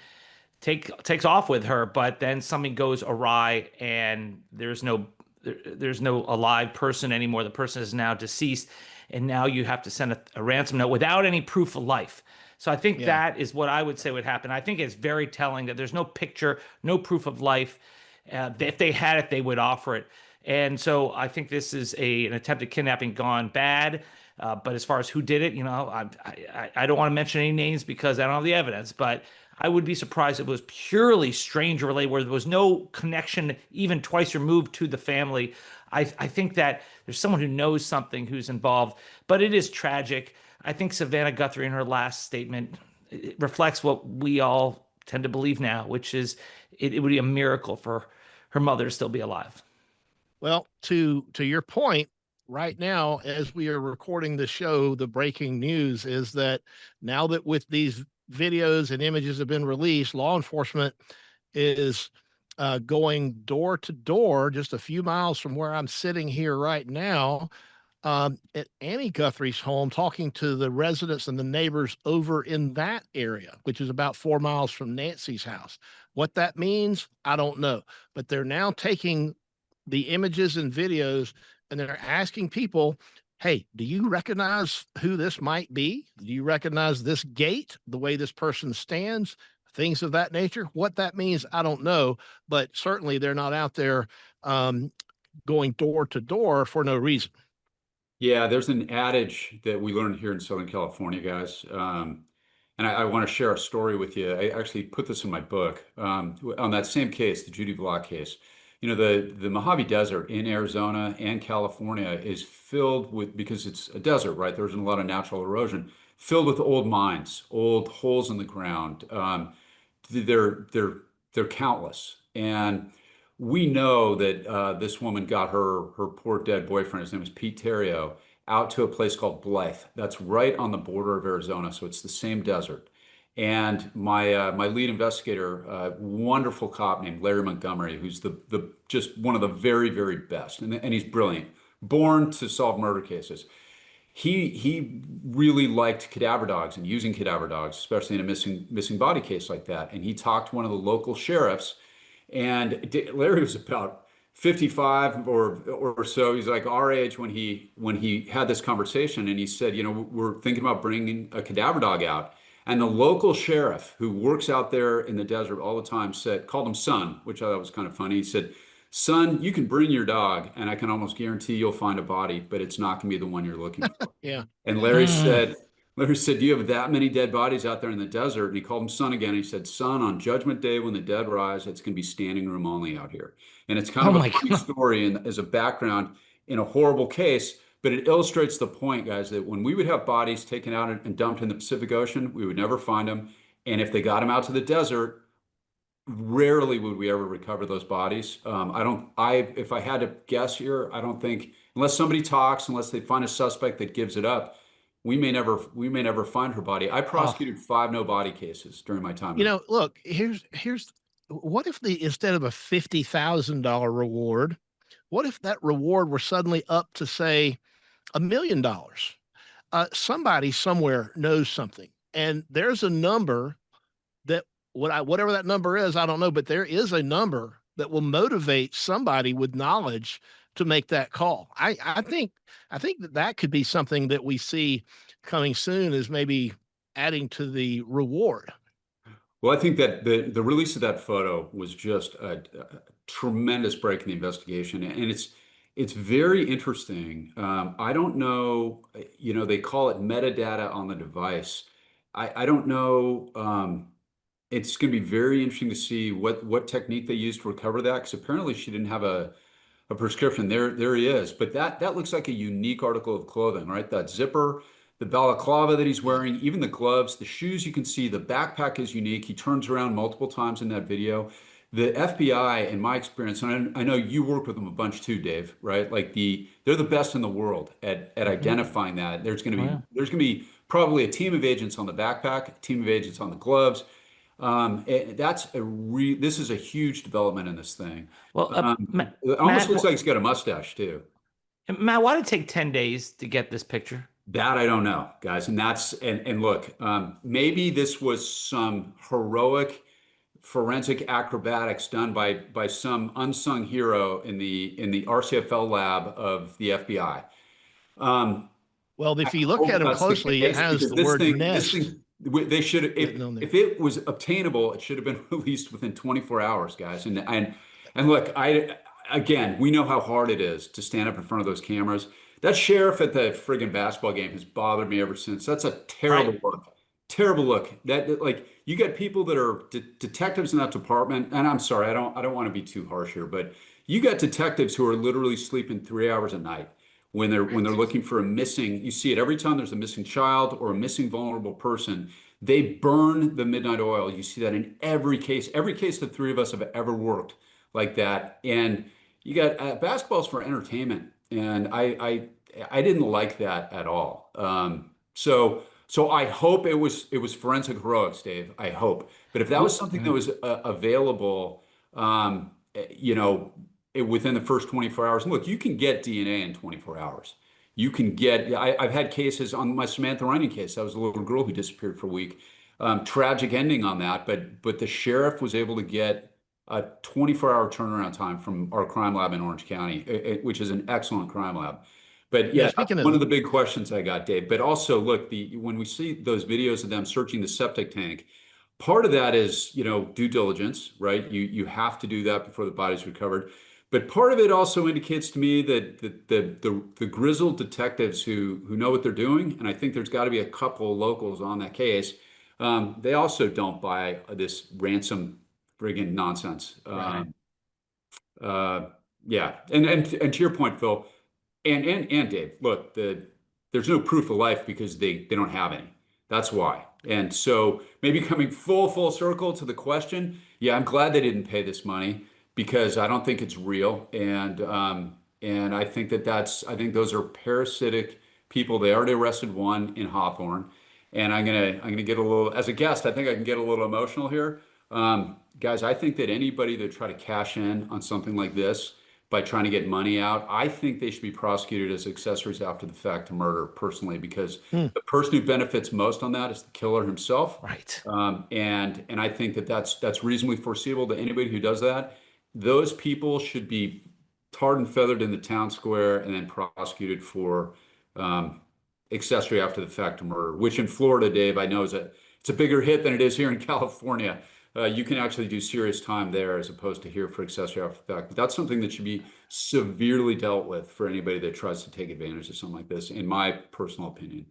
takes off with her. But then something goes awry and there's no alive person anymore. The person is now deceased, and now you have to send a ransom note without any proof of life. So I think Yeah. that is what I would say would happen. I think it's very telling that there's no picture, no proof of life. If they had it, they would offer it. And so I think this is an attempted kidnapping gone bad. But as far as who did it, I don't want to mention any names because I don't have the evidence. But I would be surprised if it was purely stranger related, where there was no connection, even twice removed, to the family. I think that there's someone who knows something who's involved. But it is tragic. I think Savannah Guthrie in her last statement, it reflects what we all tend to believe now, which is it would be a miracle for her mother to still be alive. Well, to your point, right now, as we are recording the show, the breaking news is that now that with these videos and images have been released, law enforcement is going door to door, just a few miles from where I'm sitting here right now, at Annie Guthrie's home, talking to the residents and the neighbors over in that area, which is about 4 miles from Nancy's house. What that means, I don't know. But they're now taking the images and videos and they're asking people, hey, do you recognize who this might be? Do you recognize this gait, the way this person stands? Things of that nature. What that means, I don't know. But certainly they're not out there um, going door to door for no reason. Yeah, there's an adage that we learned here in Southern California, guys. And I want to share a story with you. I actually put this in my book on that same case, the Judy Block case. The Mojave Desert in Arizona and California is filled with, because it's a desert, right? There's a lot of natural erosion, filled with old mines, old holes in the ground. They're they're they're countless, and we know that this woman got her poor dead boyfriend. His name was Pete Terrio, out to a place called Blythe. That's right on the border of Arizona, so it's the same desert. And my lead investigator, wonderful cop named Larry Montgomery, who's the just one of the very best, and he's brilliant, born to solve murder cases. He really liked cadaver dogs and using cadaver dogs, especially in a missing body case like that. And he talked to one of the local sheriffs, and Larry was about 55 or so. He's like our age when he had this conversation, and he said, we're thinking about bringing a cadaver dog out. And the local sheriff who works out there in the desert all the time called him son, which I thought was kind of funny. He said, son, you can bring your dog, and I can almost guarantee you'll find a body, but it's not going to be the one you're looking for. Yeah. And Mm. Larry said, do you have that many dead bodies out there in the desert? And he called him son again. He said, son, on Judgment Day when the dead rise, it's going to be standing room only out here. And it's kind Oh of a my funny God. story and as a background in a horrible case, but it illustrates the point, guys, that when we would have bodies taken out and dumped in the Pacific Ocean, we would never find them. And if they got them out to the desert, rarely would we ever recover those bodies. If I had to guess here, I don't think, unless somebody talks, unless they find a suspect that gives it up, we may never find her body. I Oh, prosecuted 5 no body cases during my time there. Look, here's what if instead of a $50,000 reward, what if that reward were suddenly up to say $1 million? Somebody somewhere knows something, and there's a number that whatever that number is, I don't know, but there is a number that will motivate somebody with knowledge to make that call. I think that could be something that we see coming soon, is maybe adding to the reward. Well, I think that the release of that photo was just a tremendous break in the investigation, and it's very interesting. I don't know, they call it metadata on the device. I don't know. It's going to be very interesting to see what technique they used to recover that, because apparently she didn't have a prescription. There he is. But that looks like a unique article of clothing, right? That zipper, the balaclava that he's wearing, even the gloves, the shoes you can see, the backpack is unique. He turns around multiple times in that video. The FBI, in my experience, and I know you worked with them a bunch too, Dave, right? Like they're the best in the world at identifying that. Oh, yeah. There's gonna be probably a team of agents on the backpack, a team of agents on the gloves. This is a huge development in this thing. Well, It almost Matt, looks like he's got a mustache too. Matt, why did it take 10 days to get this picture? That I don't know, guys. And look, maybe this was some heroic forensic acrobatics done by some unsung hero in the RCFL lab of the FBI. Well, I if you look hope at them that's the closely, it case, has because the this word thing, nest they should, written on there. if it was obtainable, it should have been released within 24 hours, guys. And look, again, we know how hard it is to stand up in front of those cameras. That sheriff at the friggin' basketball game has bothered me ever since. That's a terrible Right. look. Terrible look. Like, you got people that are detectives in that department, and I'm sorry, I don't want to be too harsh here, but you got detectives who are literally sleeping 3 hours a night when they're looking for a missing. You see it every time there's a missing child or a missing vulnerable person. They burn the midnight oil. You see that in every case the three of us have ever worked like that. And you got basketball's for entertainment, and I didn't like that at all. So I hope it was forensic heroics, Dave. I hope. But if that was something that was available, within the first 24 hours, and look, you can get DNA in 24 hours. You can get. I've had cases on my Samantha Runyon case. That was a little girl who disappeared for a week. Tragic ending on that, but the sheriff was able to get a 24-hour turnaround time from our crime lab in Orange County, which is an excellent crime lab. But Yeah, yeah, that's speaking one of of the big questions I got, Dave. But also, look, when we see those videos of them searching the septic tank, part of that is, due diligence, right? You have to do that before the body's recovered. But part of it also indicates to me that the grizzled detectives who know what they're doing, and I think there's got to be a couple locals on that case, they also don't buy this ransom friggin' nonsense. right. Yeah, and to your point, Phil, and Dave, look, there's no proof of life because they don't have any. That's why. And so maybe coming full circle to the question, yeah, I'm glad they didn't pay this money because I don't think it's real. And I think I think those are parasitic people. They already arrested one in Hawthorne. And I'm gonna get a little, as a guest, I think I can get a little emotional here. Guys, I think that anybody that try to cash in on something like this by trying to get money out, I think they should be prosecuted as accessories after the fact to murder personally, because Hmm. the person who benefits most on that is the killer himself. Right. And I think that that's reasonably foreseeable to anybody who does that. Those people should be tarred and feathered in the town square and then prosecuted for um, accessory after the fact to murder, which in Florida, Dave, I know it's a bigger hit than it is here in California. You can actually do serious time there as opposed to here for accessory after the fact. But that's something that should be severely dealt with for anybody that tries to take advantage of something like this, in my personal opinion.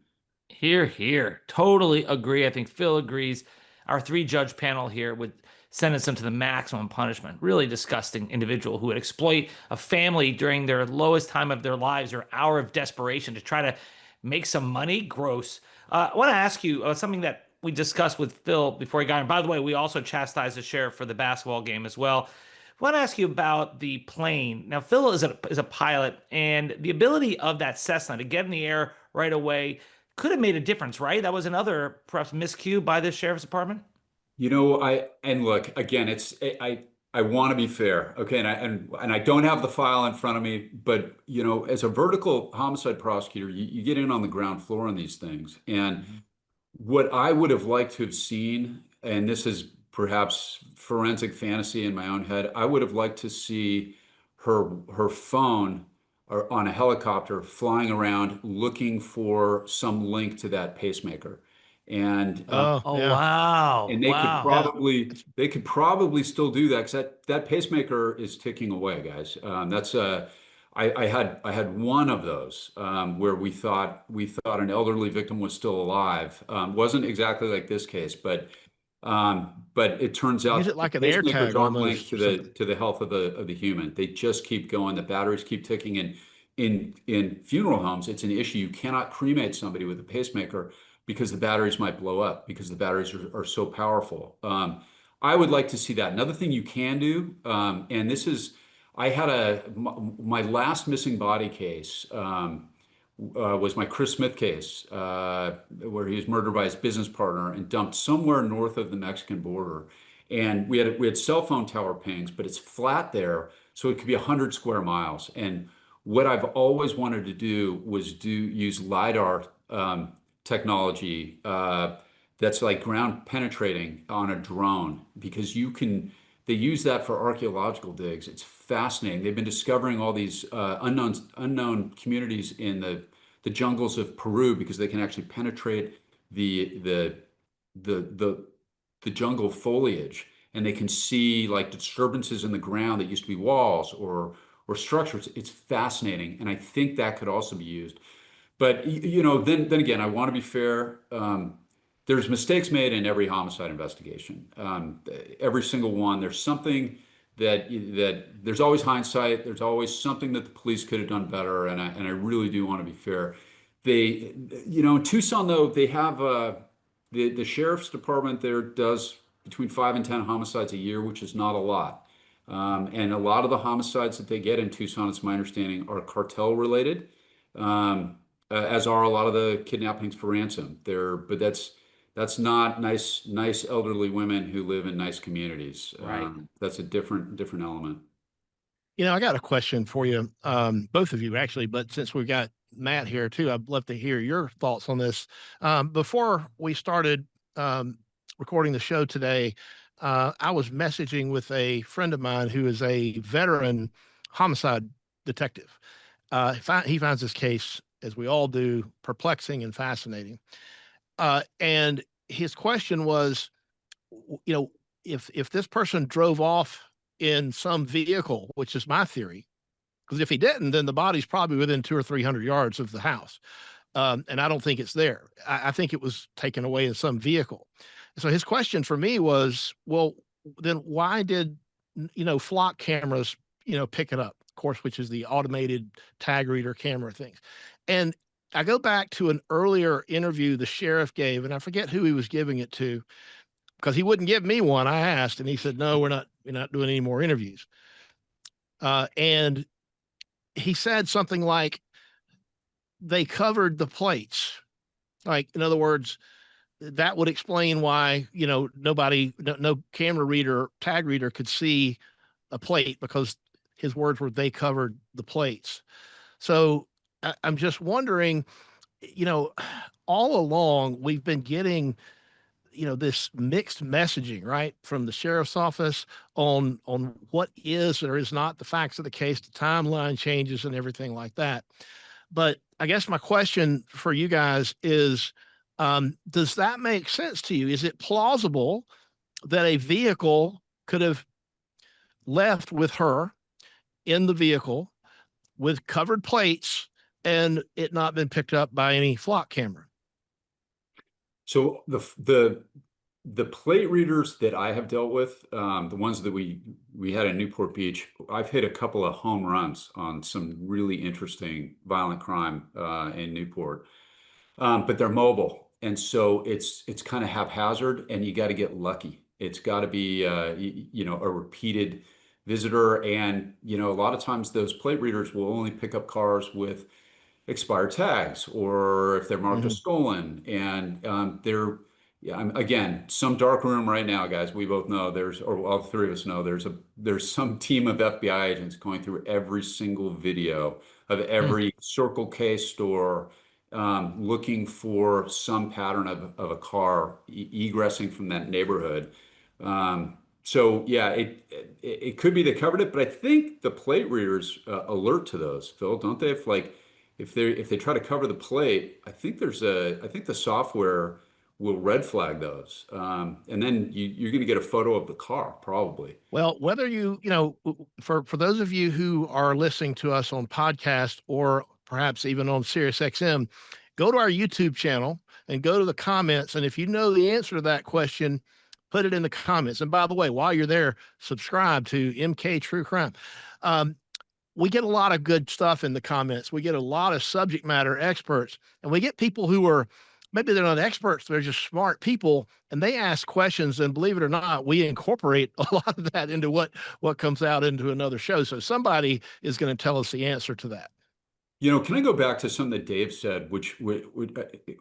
Here, here. Totally agree. I think Phil agrees. Our three-judge panel here would sentence him to the maximum punishment. Really disgusting individual who would exploit a family during their lowest time of their lives or hour of desperation to try to make some money. Gross. I want to ask you something that we discussed with Phil before he got in. By the way, we also chastised the sheriff for the basketball game as well. I want to ask you about the plane. Now, Phil is a pilot, and the ability of that Cessna to get in the air right away could have made a difference, right? That was another perhaps miscue by the sheriff's department. And look, again, I want to be fair, okay, and I don't have the file in front of me, but as a vertical homicide prosecutor, you get in on the ground floor on these things, and what I would have liked to have seen, and this is perhaps forensic fantasy in my own head, I would have liked to see her phone or on a helicopter flying around looking for some link to that pacemaker. And Oh, Oh, yeah. wow. and Wow. Yeah. they could probably still do that because that pacemaker is ticking away, guys. That's I had one of those where we thought an elderly victim was still alive. Wasn't exactly like this case, but it turns Use out it that like an the air pacemakers tag aren't linked almost to or something. the health of the human. They just keep going. The batteries keep ticking. And in funeral homes, it's an issue. You cannot cremate somebody with a pacemaker because the batteries might blow up because the batteries are so powerful. I would like to see that. Another thing you can do, and this is, I had my last missing body case. Was my Chris Smith case, where he was murdered by his business partner and dumped somewhere north of the Mexican border. And we had cell phone tower pings, but it's flat there, so it could be 100 square miles. And what I've always wanted to do was use LiDAR technology that's like ground penetrating on a drone because they use that for archaeological digs. It's fascinating. They've been discovering all these unknown communities in the jungles of Peru because they can actually penetrate the the the the jungle foliage, and they can see like disturbances in the ground that used to be walls or structures. It's fascinating, and I think that could also be used. But then again, I want to be fair. There's mistakes made in every homicide investigation. Every single one. There's something that there's always hindsight. There's always something that the police could have done better. And I really do want to be fair. In Tucson though, they have the sheriff's department there does between 5 and 10 homicides a year, which is not a lot. And a lot of the homicides that they get in Tucson, it's my understanding, are cartel related. As are a lot of the kidnappings for ransom. But that's not nice elderly women who live in nice communities. Right. That's a different element. I got a question for you, both of you actually, but since we've got Matt here too, I'd love to hear your thoughts on this. Before we started recording the show today, I was messaging with a friend of mine who is a veteran homicide detective. He finds this case, as we all do, perplexing and fascinating. And his question was, if this person drove off in some vehicle, which is my theory, because if he didn't, then the body's probably within 200 or 300 yards of the house. And I don't think it's there. I think it was taken away in some vehicle. So his question for me was, well, then why did, flock cameras, pick it up, of course, which is the automated tag reader camera things. And I go back to an earlier interview the sheriff gave, and I forget who he was giving it to because he wouldn't give me one. I asked, and he said, no, we're not doing any more interviews. And he said something like, they covered the plates. Like, in other words, that would explain why, no camera reader, tag reader could see a plate because his words were, they covered the plates. So I'm just wondering, all along we've been getting, this mixed messaging, right, from the sheriff's office on what is or is not the facts of the case, the timeline changes and everything like that. But I guess my question for you guys is, does that make sense to you? Is it plausible that a vehicle could have left with her in the vehicle with covered plates and it not been picked up by any flock camera? So the plate readers that I have dealt with, the ones that we had in Newport Beach, I've hit a couple of home runs on some really interesting violent crime in Newport. But they're mobile, and so it's kind of haphazard, and you got to get lucky. It's got to be a repeated visitor, and a lot of times those plate readers will only pick up cars with expired tags or if they're marked as stolen. And yeah, again, some dark room right now, guys. We both know or all three of us know there's some team of FBI agents going through every single video of every Circle K store, looking for some pattern of a car egressing from that neighborhood. So yeah, it could be they covered it, but I think the plate readers alert to those, Phil, don't they? If they try to cover the plate, I think the software will red flag those. And then you're going to get a photo of the car, probably. Well, whether for those of you who are listening to us on podcast or perhaps even on SiriusXM, go to our YouTube channel and go to the comments. And if you know the answer to that question, put it in the comments. And by the way, while you're there, subscribe to MK True Crime. We get a lot of good stuff in the comments. We get a lot of subject matter experts, and we get people who are, maybe they're not experts, they're just smart people, and they ask questions. And believe it or not, we incorporate a lot of that into what comes out into another show. So somebody is going to tell us the answer to that. Can I go back to something that Dave said, which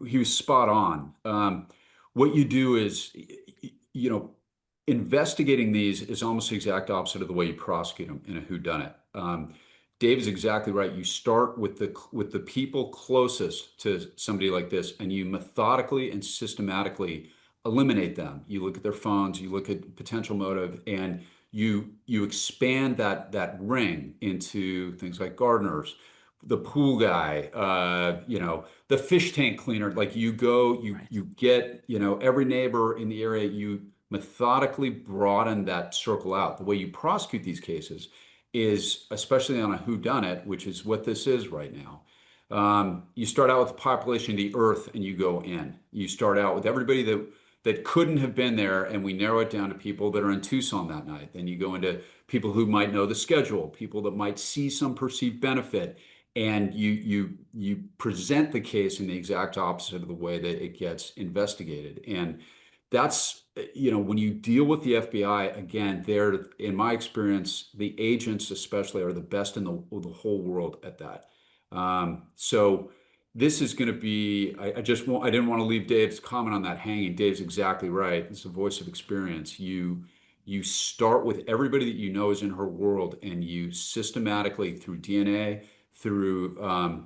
he was spot on. What you do is, investigating these is almost the exact opposite of the way you prosecute them in a whodunit. Dave is exactly right. You start with the people closest to somebody like this, and you methodically and systematically eliminate them. You look at their phones, you look at potential motive, and you expand that ring into things like gardeners, the pool guy, the fish tank cleaner. Like you get, every neighbor in the area, you methodically broaden that circle out. The way you prosecute these cases is, especially on a whodunit, which is what this is right now. You start out with the population of the earth and you go in. You start out with everybody that couldn't have been there, and we narrow it down to people that are in Tucson that night. Then you go into people who might know the schedule, people that might see some perceived benefit, and you present the case in the exact opposite of the way that it gets investigated. And that's, when you deal with the FBI, again, they're, in my experience, the agents especially are the best in the whole world at that. So this is going to be, I didn't want to leave Dave's comment on that hanging. Dave's exactly right. It's a voice of experience. You start with everybody that you know is in her world, and you systematically, through DNA, through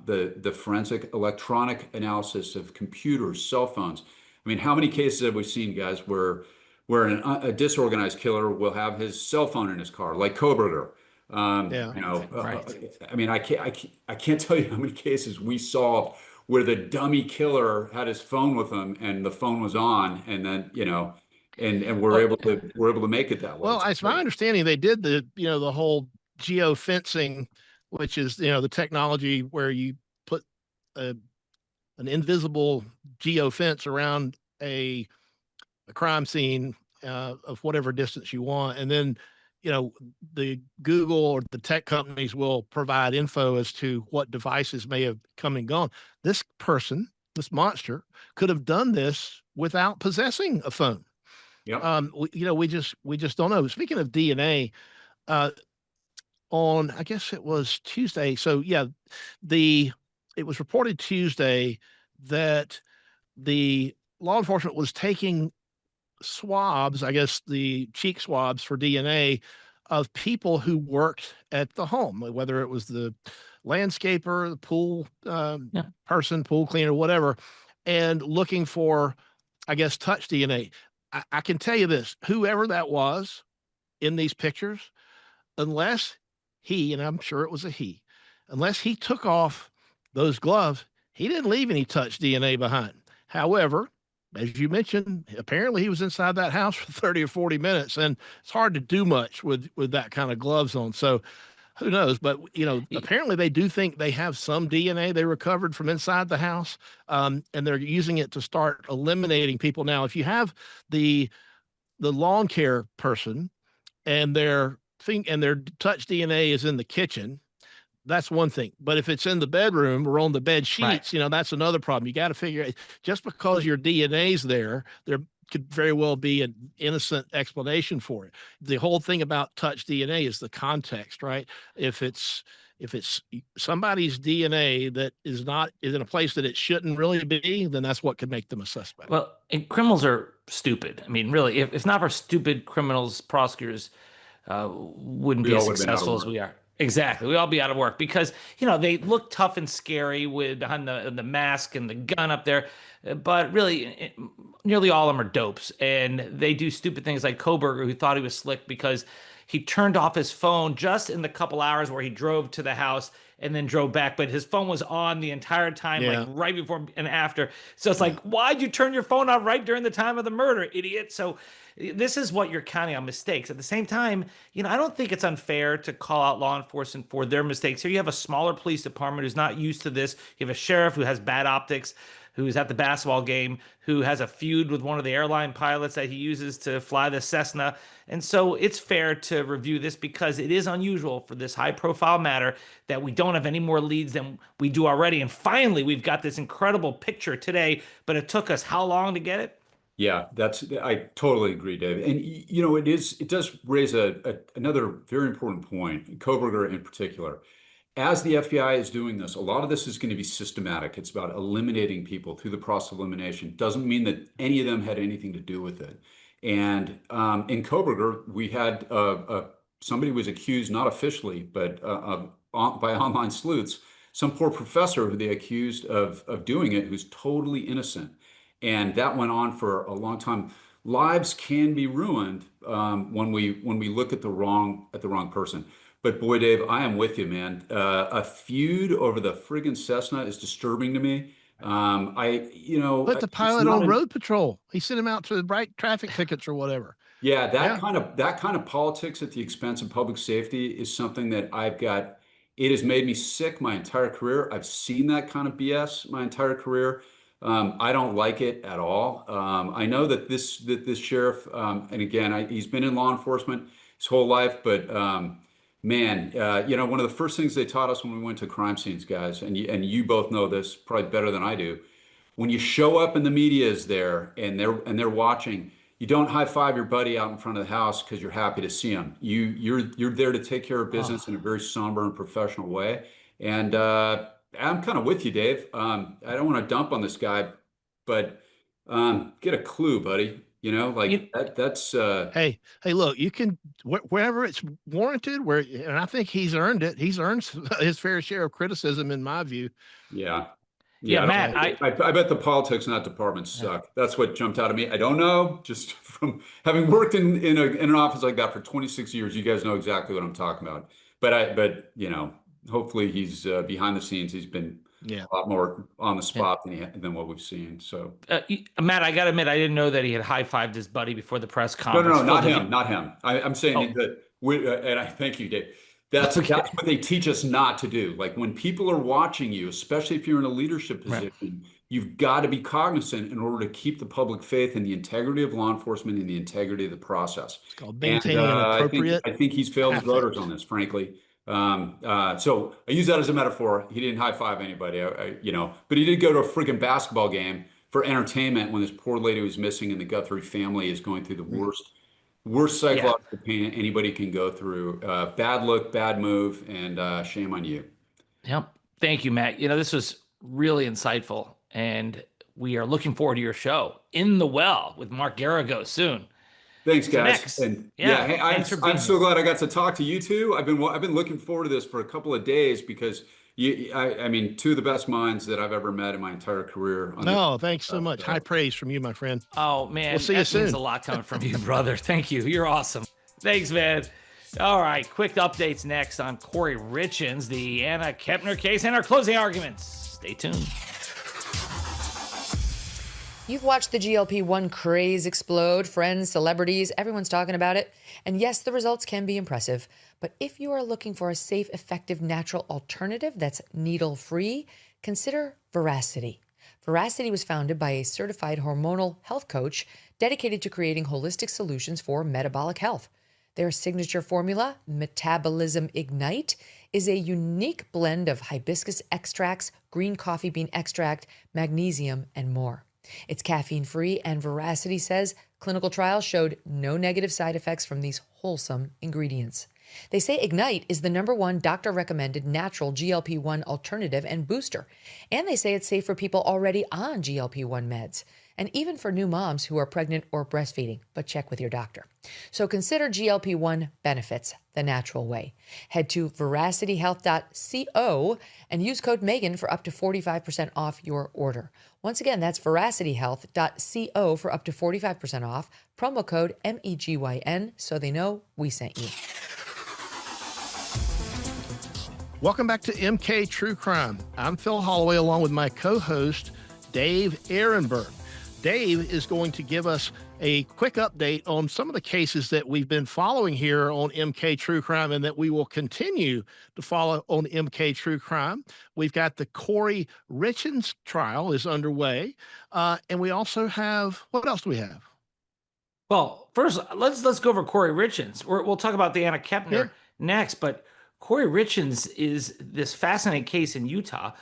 the forensic electronic analysis of computers, cell phones. I mean, how many cases have we seen, guys, where a disorganized killer will have his cell phone in his car, like Koberger? Right. I mean, I can't tell you how many cases we solved where the dummy killer had his phone with him and the phone was on, and then and we're able to make it that way. Well, it's my understanding they did the whole geofencing, which is the technology where you put an invisible geofence around a crime scene of whatever distance you want, and then the Google or the tech companies will provide info as to what devices may have come and gone. This monster, could have done this without possessing a phone. Yeah. We just don't know. Speaking of DNA, on, I guess it was Tuesday. So yeah, it was reported Tuesday that the law enforcement was taking swabs, I guess the cheek swabs for DNA of people who worked at the home, whether it was the landscaper, the pool person, pool cleaner, whatever, and looking for, I guess, touch DNA. I can tell you this, whoever that was in these pictures, unless he, and I'm sure it was a he, unless he took off those gloves, he didn't leave any touch DNA behind. However, as you mentioned, apparently he was inside that house for 30 or 40 minutes, and it's hard to do much with that kind of gloves on. So who knows? But, apparently they do think they have some DNA they recovered from inside the house, and they're using it to start eliminating people. Now, if you have the lawn care person and their touch DNA is in the kitchen, that's one thing. But if it's in the bedroom or on the bed sheets, Right. That's another problem. You got to figure out, just because your DNA's there could very well be an innocent explanation for it. The whole thing about touch DNA is the context, right? If it's somebody's DNA that is in a place that it shouldn't really be, then that's what could make them a suspect. Well, and criminals are stupid. I mean, really, if not for stupid criminals, prosecutors wouldn't be as successful as we are. Exactly. We all be out of work because, they look tough and scary behind the mask and the gun up there. But really, nearly all of them are dopes. And they do stupid things like Koberger, who thought he was slick because he turned off his phone just in the couple hours where he drove to the house and then drove back, but his phone was on the entire time, Yeah. like right before and after. So it's like, why'd you turn your phone on right during the time of the murder, idiot? So this is what you're counting on mistakes. At the same time, I don't think it's unfair to call out law enforcement for their mistakes. Here you have a smaller police department who's not used to this. You have a sheriff who has bad optics, who's at the basketball game, who has a feud with one of the airline pilots that he uses to fly the Cessna. And so it's fair to review this because it is unusual for this high profile matter that we don't have any more leads than we do already. And finally, we've got this incredible picture today, but it took us how long to get it? Yeah, I totally agree, Dave. And it does raise another very important point, Koberger in particular. As the FBI is doing this, a lot of this is going to be systematic. It's about eliminating people through the process of elimination. Doesn't mean that any of them had anything to do with it. And in Koberger, we had somebody was accused, not officially, but by online sleuths, some poor professor who they accused of doing it, who's totally innocent. And that went on for a long time. Lives can be ruined when we look at the wrong person. But boy, Dave, I am with you, man. A feud over the friggin' Cessna is disturbing to me. Put the pilot on road patrol. He sent him out to write traffic tickets or whatever. Yeah, that kind of politics at the expense of public safety is something that it has made me sick my entire career. I've seen that kind of BS my entire career. I don't like it at all. I know that this sheriff, and again, he's been in law enforcement his whole life, but man, one of the first things they taught us when we went to crime scenes, guys, and you both know this probably better than I do. When you show up and the media is there and they're watching, you don't high five your buddy out in front of the house because you're happy to see him. You're there to take care of business in a very somber and professional way. And I'm kind of with you, Dave. I don't want to dump on this guy, but get a clue, buddy. That's Hey, look, you can wherever it's warranted, and I think he's earned it. He's earned his fair share of criticism, in my view. Yeah. Yeah, Matt, I bet the politics in that department suck. That's what jumped out at me. I don't know, just from having worked in an office like that for 26 years, you guys know exactly what I'm talking about. But hopefully he's behind the scenes. He's been a lot more on the spot than what we've seen. So, Matt, I got to admit, I didn't know that he had high-fived his buddy before the press conference. No, not him. I'm saying that, and I thank you, Dave. That's what they teach us not to do. Like when people are watching you, especially if you're in a leadership position, you've got to be cognizant in order to keep the public faith in the integrity of law enforcement and the integrity of the process. It's called maintaining an appropriate. I think he's failed his voters on this, frankly. So I use that as a metaphor. He didn't high five anybody, but he did go to a freaking basketball game for entertainment when this poor lady was missing and the Guthrie family is going through the worst psychological pain anybody can go through. Bad look, bad move, and shame on you. Yep. Thank you, Matt. This was really insightful, and we are looking forward to your show, In the Well, with Mark Garrigo soon. Thanks, guys. Next. And hey, I'm so glad I got to talk to you two. I've been looking forward to this for a couple of days because I mean, two of the best minds that I've ever met in my entire career. Thanks so much. High praise from you, my friend. Oh, man. We'll see you soon. Means a lot coming from you, brother. Thank you. You're awesome. Thanks, man. All right. Quick updates next on Corey Richins, the Anna Kepner case, and our closing arguments. Stay tuned. You've watched the GLP-1 craze explode. Friends, celebrities, everyone's talking about it. And yes, the results can be impressive. But if you are looking for a safe, effective, natural alternative that's needle-free, consider Veracity. Veracity was founded by a certified hormonal health coach dedicated to creating holistic solutions for metabolic health. Their signature formula, Metabolism Ignite, is a unique blend of hibiscus extracts, green coffee bean extract, magnesium, and more. It's caffeine-free, and Veracity says clinical trials showed no negative side effects from these wholesome ingredients. They say Ignite is the #1 doctor-recommended natural GLP-1 alternative and booster. And they say it's safe for people already on GLP-1 meds, and even for new moms who are pregnant or breastfeeding, but check with your doctor. So consider GLP-1 benefits the natural way. Head to veracityhealth.co and use code Megan for up to 45% off your order. Once again, that's veracityhealth.co for up to 45% off. Promo code MEGYN so they know we sent you. Welcome back to MK True Crime. I'm Phil Holloway along with my co-host, Dave Aronberg. Dave is going to give us a quick update on some of the cases that we've been following here on MK True Crime and that we will continue to follow on MK True Crime. We've got the Corey Richens trial is underway. And we also have, what else do we have? Well, first, let's go over Corey Richens. We'll talk about the Anna Kepner next, but Corey Richens is this fascinating case in Utah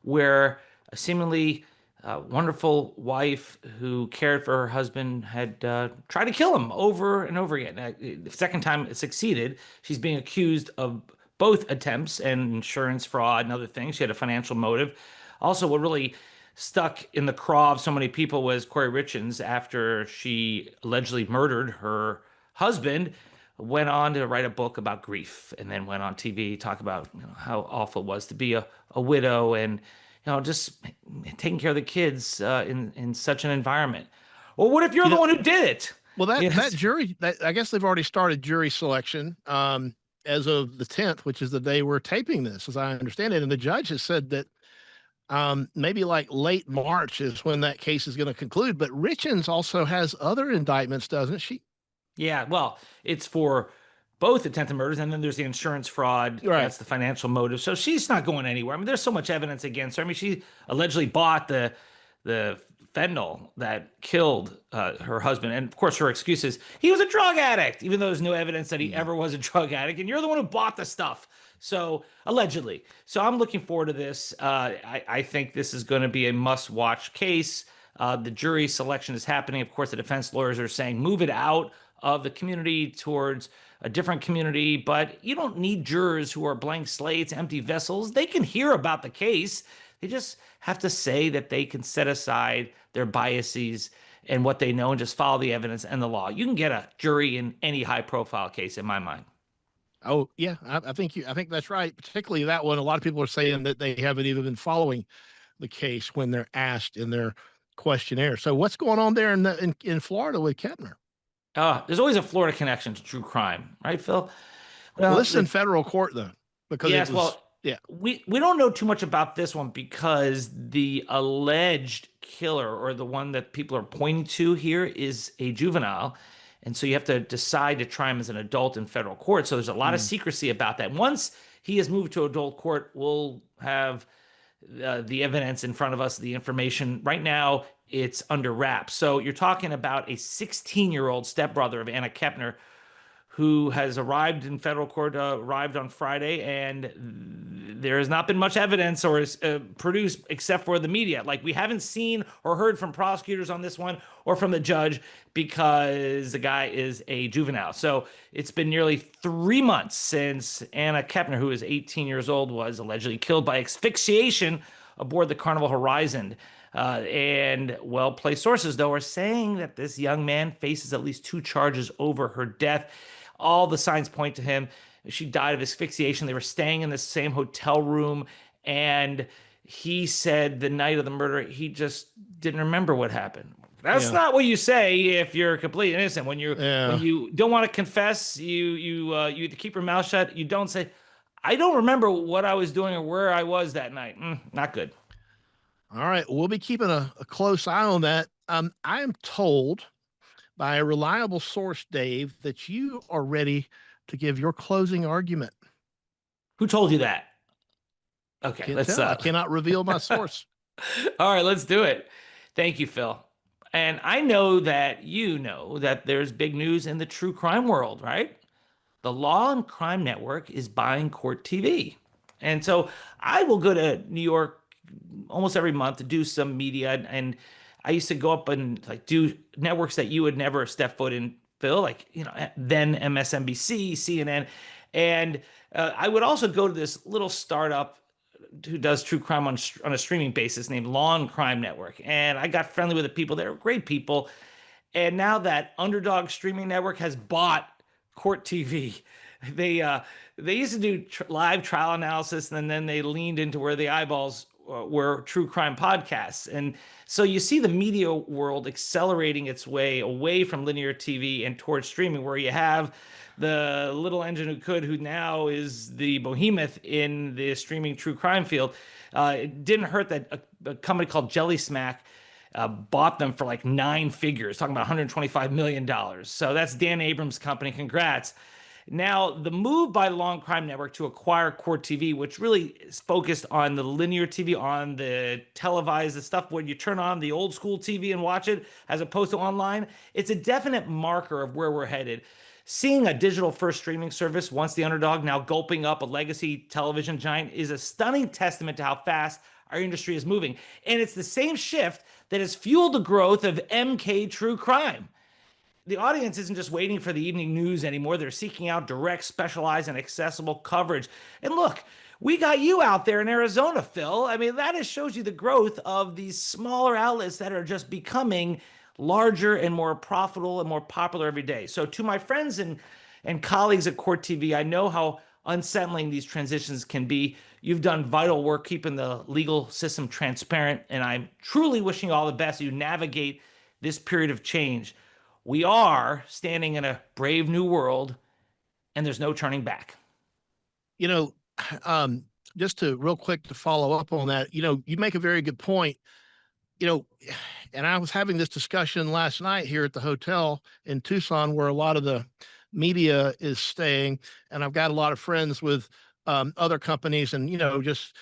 where a seemingly wonderful wife who cared for her husband had tried to kill him over and over again. The second time it succeeded. She's being accused of both attempts and insurance fraud and other things. She had a financial motive. Also, what really stuck in the craw of so many people was Corey Richens, after she allegedly murdered her husband, went on to write a book about grief, and then went on TV talk about how awful it was to be a widow and just taking care of the kids in such an environment. Well, what if you're the one who did it? Well, that jury, I guess they've already started jury selection as of the 10th, which is the day we're taping this, as I understand it. And the judge has said that maybe like late March is when that case is going to conclude. But Richens also has other indictments, doesn't she? Yeah, well, it's for both attempted murders, and then there's the insurance fraud. Right. That's the financial motive. So she's not going anywhere. I mean, there's so much evidence against her. I mean, she allegedly bought the fentanyl that killed her husband. And of course, her excuse is he was a drug addict, even though there's no evidence that he ever was a drug addict. And you're the one who bought the stuff. So allegedly. So I'm looking forward to this. I think this is going to be a must-watch case. The jury selection is happening. Of course, the defense lawyers are saying move it out of the community towards a different community, but you don't need jurors who are blank slates, empty vessels. They can hear about the case. They just have to say that they can set aside their biases and what they know and just follow the evidence and the law. You can get a jury in any high-profile case, in my mind. Oh yeah, I think that's right. Particularly that one. A lot of people are saying that they haven't even been following the case when they're asked in their questionnaire. So what's going on there in Florida with Kepner? There's always a Florida connection to true crime, right, Phil? Well, this is in federal court though, because we don't know too much about this one because the alleged killer, or the one that people are pointing to here, is a juvenile. And so you have to decide to try him as an adult in federal court. So there's a lot of secrecy about that. Once he is moved to adult court, we'll have the evidence in front of us, the information. Right now, it's under wraps. So you're talking about a 16-year-old stepbrother of Anna Kepner who has arrived in federal court, arrived on Friday, and there has not been much evidence or is produced except for the media. Like, we haven't seen or heard from prosecutors on this one or from the judge because the guy is a juvenile. So it's been nearly 3 months since Anna Kepner, who is 18 years old, was allegedly killed by asphyxiation aboard the Carnival Horizon. And well-placed sources, though, are saying that this young man faces at least 2 charges over her death. All the signs point to him. She died of asphyxiation. They were staying in the same hotel room, and he said the night of the murder, he just didn't remember what happened. That's not what you say if you're completely innocent. When you don't want to confess, you keep your mouth shut. You don't say, I don't remember what I was doing or where I was that night. Not good. All right, we'll be keeping a close eye on that. I am told by a reliable source, Dave, that you are ready to give your closing argument. Who told you that? Okay, I cannot reveal my source. All right, let's do it. Thank you, Phil. And I know that you know that there's big news in the true crime world, right? The Law and Crime Network is buying Court TV. And so I will go to New York almost every month to do some media, and I used to go up and do networks that you would never step foot in, Phil, then MSNBC, CNN. And I would also go to this little startup who does true crime on a streaming basis named Law and Crime Network. And I got friendly with the people. They're great people. And now that Underdog streaming network has bought Court TV, they used to do live trial analysis, and then they leaned into where the eyeballs were true crime podcasts. And so you see the media world accelerating its way away from linear TV and towards streaming, where you have the little engine who could, who now is the behemoth in the streaming true crime field. It didn't hurt that a company called Jelly Smack bought them for like 9 figures, talking about $125 million. So that's Dan Abrams' company. Congrats. Now, the move by the Law and Crime Network to acquire Court TV, which really is focused on the linear TV, on the televised, the stuff when you turn on the old school TV and watch it, as opposed to online, it's a definite marker of where we're headed. Seeing a digital first streaming service, once the underdog, now gulping up a legacy television giant, is a stunning testament to how fast our industry is moving. And it's the same shift that has fueled the growth of MK True Crime. The audience isn't just waiting for the evening news anymore. They're seeking out direct, specialized, and accessible coverage. And look, we got you out there in Arizona, Phil. I mean, that just shows you the growth of these smaller outlets that are just becoming larger and more profitable and more popular every day. So to my friends and colleagues at Court TV, I know how unsettling these transitions can be. You've done vital work keeping the legal system transparent, and I'm truly wishing you all the best as you navigate this period of change. We are standing in a brave new world, and there's no turning back. You know, just to real quick to follow up on that, you make a very good point. And I was having this discussion last night here at the hotel in Tucson, where a lot of the media is staying, and I've got a lot of friends with other companies, and just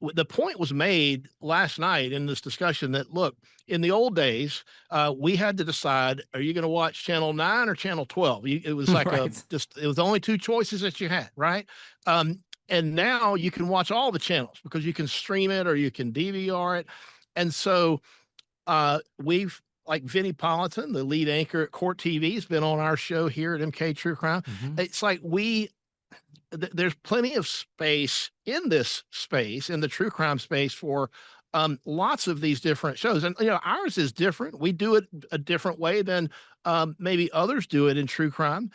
the point was made last night in this discussion that, look, in the old days, we had to decide, are you going to watch channel 9 or channel 12? It was like Right. it was only two choices that you had, right? And now you can watch all the channels because you can stream it or you can DVR it. And so we've, like Vinnie Politan, the lead anchor at Court TV, has been on our show here at MK True Crime. Mm-hmm. It's like there's plenty of space in this space, in the true crime space, for lots of these different shows. And, ours is different. We do it a different way than maybe others do it in true crime.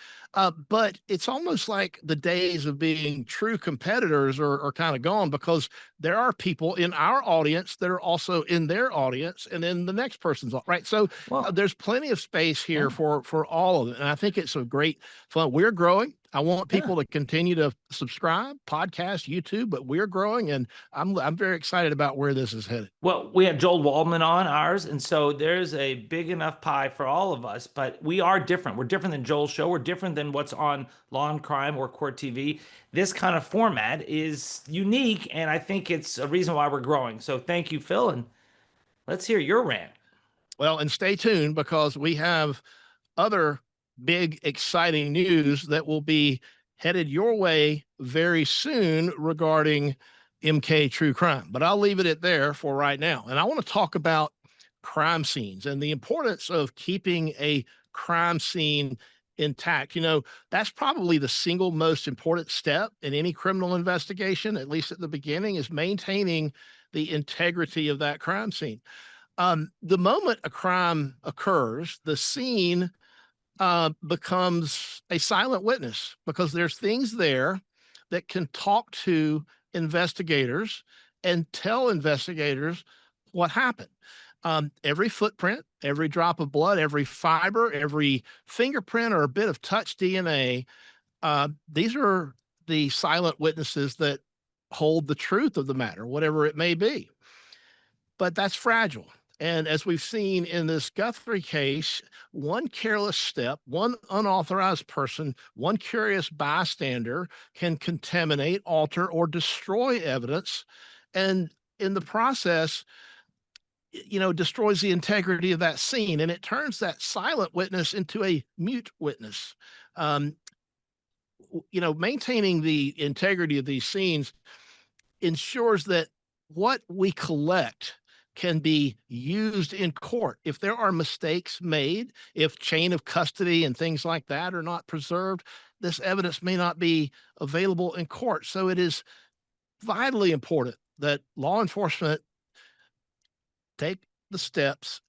But it's almost like the days of being true competitors are kind of gone, because there are people in our audience that are also in their audience and in the next person's, right? So there's plenty of space here for all of it. And I think it's a great fun. We're growing. I want people to continue to subscribe, podcast, YouTube, but we're growing, and I'm very excited about where this is headed. Well, we had Joel Waldman on ours, and so there's a big enough pie for all of us, but we are different. We're different than Joel's show. We're different than what's on Law and Crime or Court TV. This kind of format is unique, and I think it's a reason why we're growing. So thank you, Phil, and let's hear your rant. Well, and stay tuned, because we have other big, exciting news that will be headed your way very soon regarding MK True Crime. But I'll leave it at there for right now. And I want to talk about crime scenes and the importance of keeping a crime scene intact. That's probably the single most important step in any criminal investigation, at least at the beginning, is maintaining the integrity of that crime scene. The moment a crime occurs, the scene becomes a silent witness, because there's things there that can talk to investigators and tell investigators what happened. Every footprint, every drop of blood, every fiber, every fingerprint or a bit of touch DNA, these are the silent witnesses that hold the truth of the matter, whatever it may be. But that's fragile. And as we've seen in this Guthrie case, one careless step, one unauthorized person, one curious bystander can contaminate, alter, or destroy evidence. And in the process, destroys the integrity of that scene. And it turns that silent witness into a mute witness. Maintaining the integrity of these scenes ensures that what we collect can be used in court. If there are mistakes made, if chain of custody and things like that are not preserved, this evidence may not be available in court. So it is vitally important that law enforcement take the steps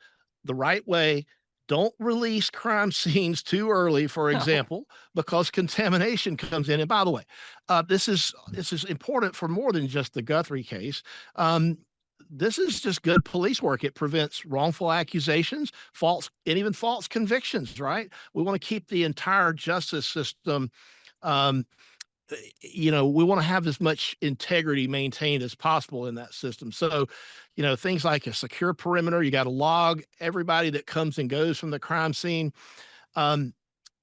the right way. Don't release crime scenes too early, for example, because contamination comes in. And by the way, this is important for more than just the Guthrie case. this is just good police work. It prevents wrongful accusations, and even false convictions, right? We want to keep the entire justice system, um, we want to have as much integrity maintained as possible in that system. So, things like a secure perimeter, you got to log everybody that comes and goes from the crime scene.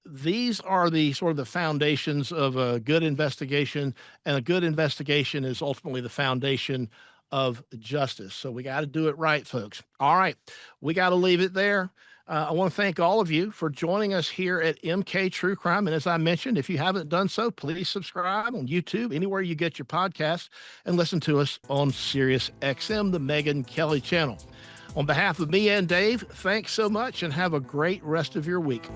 These are the sort of the foundations of a good investigation, and a good investigation is ultimately the foundation of justice. So we got to do it right, folks. All right, we got to leave it there. I want to thank all of you for joining us here at MK True Crime. And as I mentioned, if you haven't done so, please subscribe on YouTube, anywhere you get your podcast, and listen to us on Sirius XM, the Megyn Kelly channel. On behalf of me and Dave, thanks so much and have a great rest of your week.